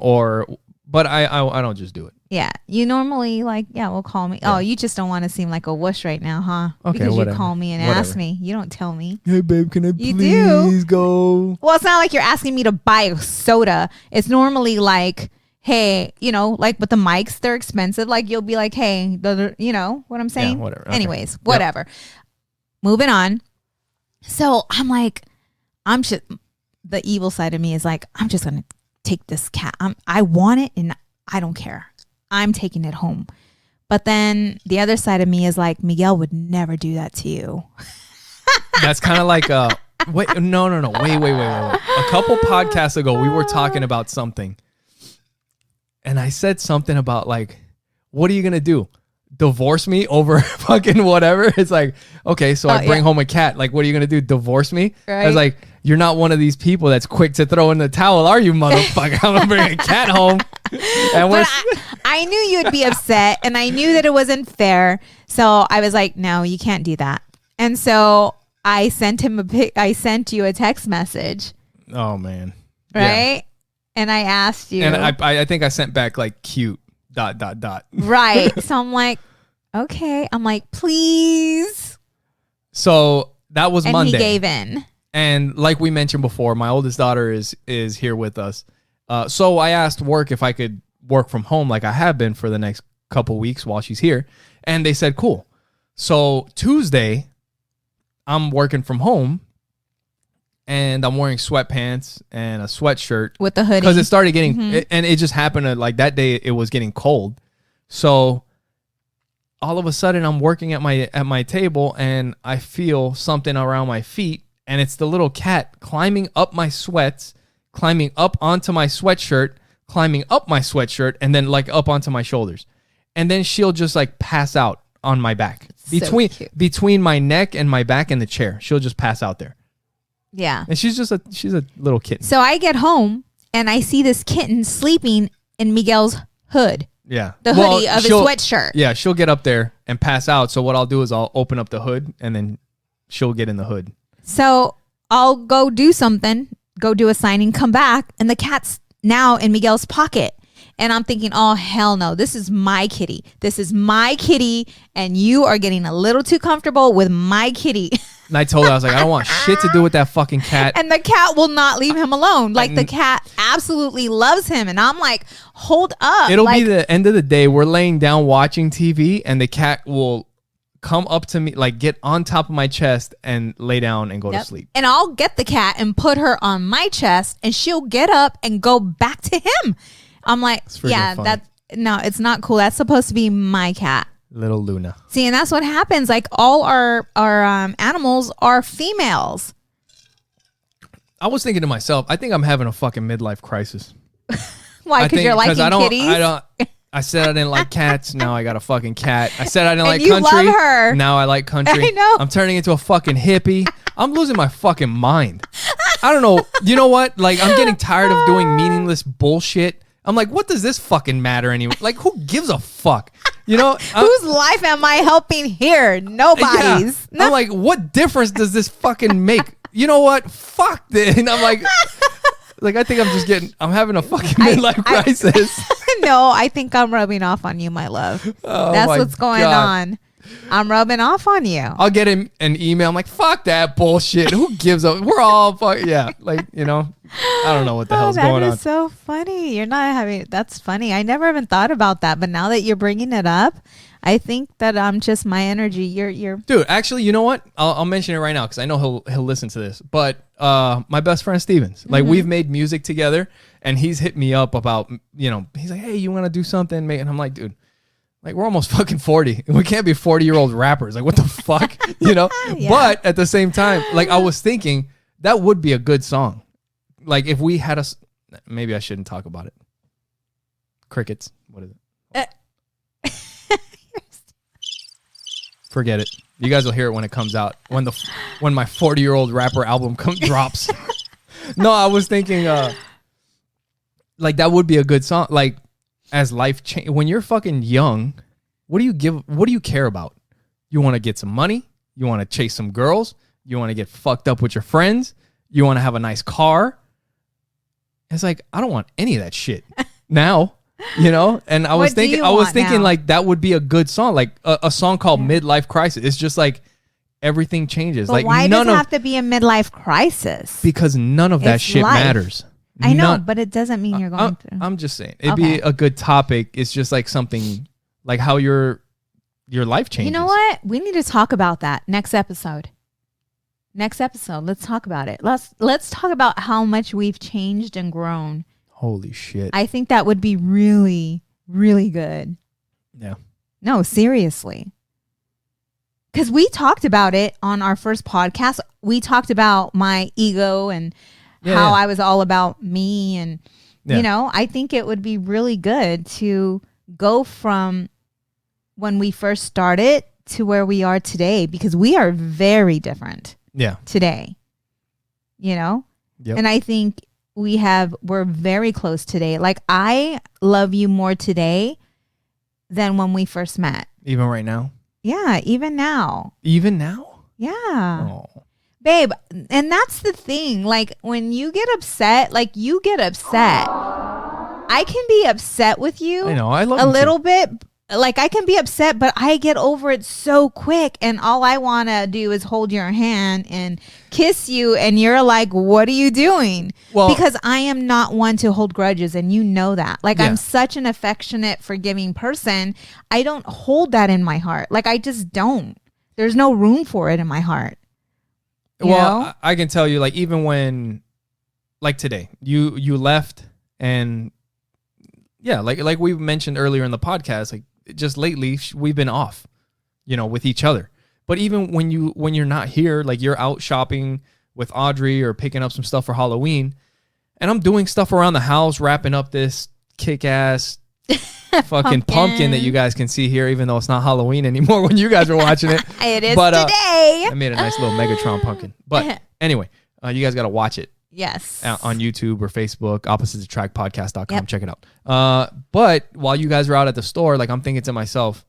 but I don't just do it. Yeah, you normally will call me. Yeah. Oh, you just don't want to seem like a wuss right now, huh? Okay, because whatever. You call me and ask me. You don't tell me. Hey, babe, can I please go? Well, it's not like you're asking me to buy a soda. It's normally like, hey, like with the mics, they're expensive. Like you'll be like, hey, you know what I'm saying? Yeah, whatever. Okay. Anyways, whatever. Yep. Moving on. So I'm like, the evil side of me is like, I'm just gonna take this cat. I want it and I don't care. I'm taking it home. But then the other side of me is like, Miguel would never do that to you. That's kind of like no. Wait. A couple podcasts ago, we were talking about something. And I said something about like, what are you going to do? Divorce me over fucking whatever? It's like, okay, so I bring home a cat. Like, what are you going to do? Divorce me? Right. I was like, you're not one of these people that's quick to throw in the towel, are you, motherfucker? I'm going to bring a cat home. And I knew you'd be upset, and I knew that it wasn't fair. So I was like, no, you can't do that. And so I sent you a text message. Oh, man. Right? Yeah. And I asked you. And I think I sent back like cute ... Right. So I'm like, okay. I'm like, please. So that was Monday. And he gave in. And like we mentioned before, my oldest daughter is here with us. So I asked work if I could work from home like I have been for the next couple weeks while she's here. And they said, cool. So Tuesday, I'm working from home. And I'm wearing sweatpants and a sweatshirt. With the hoodie. Because it started getting, and it just happened to, like that day it was getting cold. So all of a sudden I'm working at my table and I feel something around my feet. And it's the little cat climbing up my sweats, climbing up onto my sweatshirt, climbing up my sweatshirt, and then like up onto my shoulders. And then she'll just like pass out on my back. Between my neck and my back in the chair. She'll just pass out there. Yeah. And she's a little kitten. So I get home and I see this kitten sleeping in Miguel's hood. Yeah. The hoodie of his sweatshirt. Yeah, she'll get up there and pass out. So what I'll do is I'll open up the hood and then she'll get in the hood. So I'll go do something, go do a signing, come back, and the cat's now in Miguel's pocket. And I'm thinking, oh, hell no, this is my kitty. This is my kitty, and you are getting a little too comfortable with my kitty. And I told her, I was like, I don't want shit to do with that fucking cat. And the cat will not leave him alone. Like, the cat absolutely loves him. And I'm like, hold up. It'll be the end of the day. We're laying down watching TV, and the cat will come up to me, like get on top of my chest and lay down and go to sleep. And I'll get the cat and put her on my chest, and she'll get up and go back to him. I'm like, yeah, funny. No, it's not cool. That's supposed to be my cat. Little Luna. See, and that's what happens. Like all our animals are females. I was thinking to myself, I think I'm having a fucking midlife crisis. Why? Because you're liking kitties? I said I didn't like cats. Now I got a fucking cat. I said I didn't like you country. Love her. Now I like country. I know. I'm turning into a fucking hippie. I'm losing my fucking mind. I don't know. You know what? Like, I'm getting tired of doing meaningless bullshit. I'm like, what does this fucking matter anymore? Like, who gives a fuck? You know? Whose life am I helping here? Nobody's. Yeah. I'm like, what difference does this fucking make? You know what? Fuck this. And I'm like, I think I'm having a fucking midlife crisis. No, I think I'm rubbing off on you, my love. That's what's going on. I'm rubbing off on you. I'll get an email. I'm like, fuck that bullshit. Who gives a? We're all yeah. Like, you know, I don't know what the hell's going on. That is so funny. You're not having. That's funny. I never even thought about that, but now that you're bringing it up, I think that I'm just my energy. You're. Dude, actually, you know what? I'll mention it right now because I know he'll listen to this. But my best friend Stevens, like we've made music together, and he's hit me up about, you know, he's like, hey, you want to do something, mate? And I'm like, dude. Like, we're almost fucking 40. We can't be 40-year-old rappers. Like, what the fuck? You know? Yeah. But at the same time, like, I was thinking that would be a good song. Like, if we had maybe I shouldn't talk about it. Crickets. What is it? Forget it. You guys will hear it when it comes out. When my 40-year-old rapper album drops. No, I was thinking, like, that would be a good song. Like, as life change, when you're fucking young, what do you care about? You want to get some money? You want to chase some girls? You want to get fucked up with your friends? You want to have a nice car? It's like, I don't want any of that shit now, you know? And I was thinking like that would be a good song, like a song called Midlife Crisis. It's just like everything changes. But like, why does it have to be a midlife crisis? Because none of that shit matters. I know, but it doesn't mean you're going through. I'm just saying. It'd be a good topic. It's just like something like how your life changes. You know what? We need to talk about that next episode. Let's talk about it. Let's talk about how much we've changed and grown. Holy shit. I think that would be really, really good. Yeah. No, seriously. Because we talked about it on our first podcast. We talked about my ego and how I was all about me. And, you know, I think it would be really good to go from when we first started to where we are today, because we are very different today, you know? Yep. And I think we're very close today. Like, I love you more today than when we first met. Even right now? Yeah, even now. Even now? Yeah. Oh. Babe, and that's the thing. Like, when you get upset, you get upset. I can be upset with you. I know. I love a little bit. Like, I can be upset, but I get over it so quick. And all I want to do is hold your hand and kiss you. And you're like, what are you doing? Well, because I am not one to hold grudges. And you know that. Like, I'm such an affectionate, forgiving person. I don't hold that in my heart. Like, I just don't. There's no room for it in my heart. Well, I can tell you, like, even when, like today, you left, and like we mentioned earlier in the podcast, like, just lately we've been off, you know, with each other. But even when you're not here, like, you're out shopping with Audrey or picking up some stuff for Halloween, and I'm doing stuff around the house, wrapping up this kick-ass fucking pumpkin that you guys can see here, even though it's not Halloween anymore when you guys are watching it. It is today. I made a nice little Megatron pumpkin. But anyway, you guys got to watch it. Yes. On YouTube or Facebook, oppositeattractpodcast.com. Yep. Check it out. But while you guys are out at the store, like, I'm thinking to myself,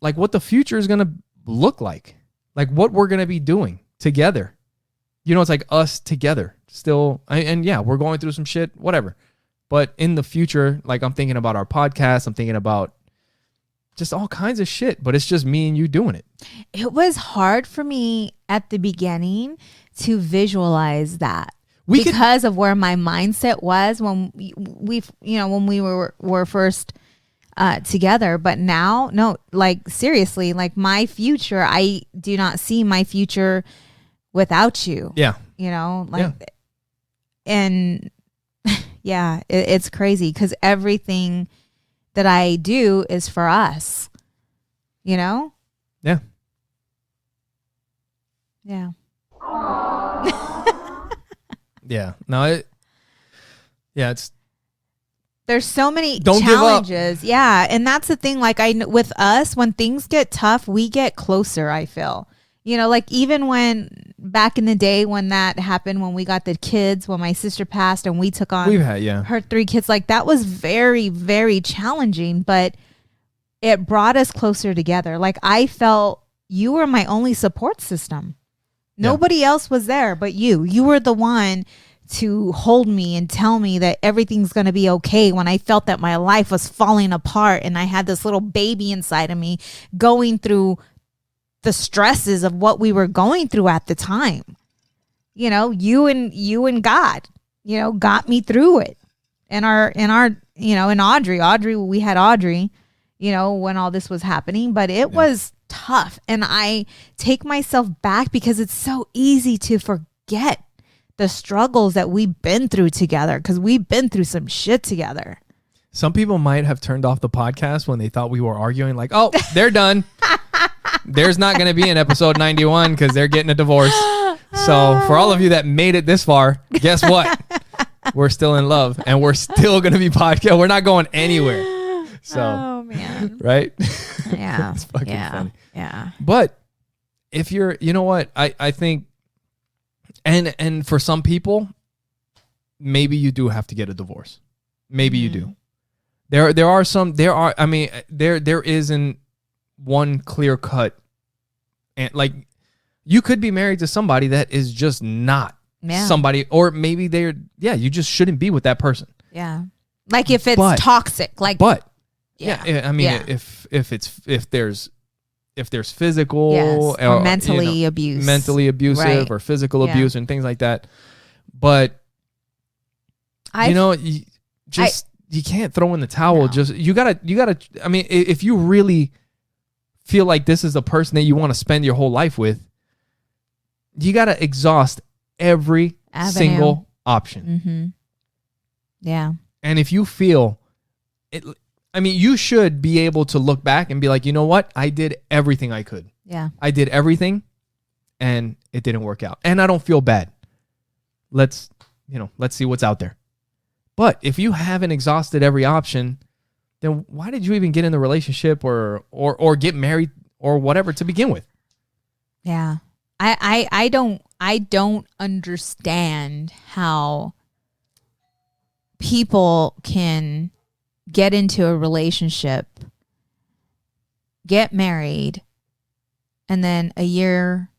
like, what the future is going to look like. Like, what we're going to be doing together. You know, it's like us together still. And we're going through some shit, whatever. But in the future, like, I'm thinking about our podcast. I'm thinking about just all kinds of shit. But it's just me and you doing it. It was hard for me at the beginning to visualize that of where my mindset was when we were first together. But now, no, like seriously, like my future, I do not see my future without you. Yeah. You know, like, and yeah, it's crazy because everything that I do is for us, you know? Yeah. Yeah. Yeah. No, it's. There's so many Don't challenges. Yeah. And that's the thing. Like with us, when things get tough, we get closer, I feel. You know, like even when back in the day when that happened, when we got the kids, when my sister passed and we took on her 3 kids, like that was very, very challenging, but it brought us closer together. Like I felt you were my only support system. Nobody else was there but you. You were the one to hold me and tell me that everything's going to be okay when I felt that my life was falling apart and I had this little baby inside of me going through the stresses of what we were going through at the time. You know, you and God, you know, got me through it. And our, you know, and Audrey, we had Audrey, you know, when all this was happening, but it was tough. And I take myself back because it's so easy to forget the struggles that we've been through together because we've been through some shit together. Some people might have turned off the podcast when they thought we were arguing, like, oh, they're done. There's not going to be an episode 91 because they're getting a divorce. So for all of you that made it this far, guess what? We're still in love and we're still going to be podcast. We're not going anywhere. So, oh man. Right? Yeah. It's fucking funny. Yeah. But if you're, you know what? I think, and for some people, maybe you do have to get a divorce. Maybe you do. There isn't one clear cut, and like you could be married to somebody that is just not somebody, or maybe you just shouldn't be with that person. Yeah. Like if it's toxic, like, I mean, if there's physical or mentally abusive or physical abuse and things like that, but you can't throw in the towel. No. Just you gotta. I mean, if you really feel like this is the person that you want to spend your whole life with, you gotta exhaust every single option. Mm-hmm. Yeah. And if you feel it, I mean, you should be able to look back and be like, you know what? I did everything I could. Yeah. I did everything, and it didn't work out, and I don't feel bad. Let's see what's out there. But if you haven't exhausted every option, then why did you even get in the relationship or get married or whatever to begin with? Yeah. I don't understand how people can get into a relationship, get married, and then a year,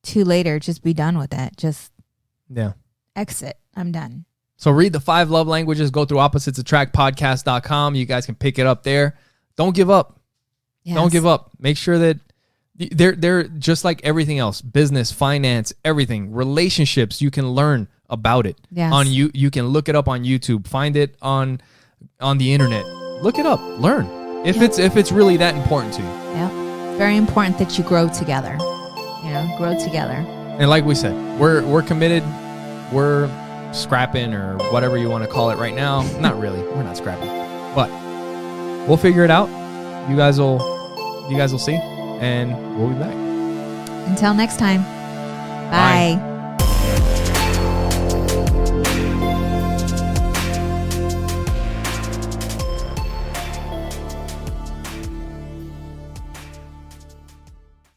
2 later just be done with it. Just exit. I'm done. So read the 5 love languages, go through oppositesattractpodcast.com. You guys can pick it up there. Don't give up. Yes. Don't give up. Make sure that they're just like everything else, business, finance, everything, relationships, you can learn about it. Yes. You can look it up on YouTube, find it on the internet. Look it up, learn. If it's really that important to you. Yeah. Very important that you grow together. You know, grow together. And like we said, we're committed. We're scrapping or whatever you want to call it right now. Not really. We're not scrapping. But we'll figure it out. You guys will see, and we'll be back. Until next time. Bye.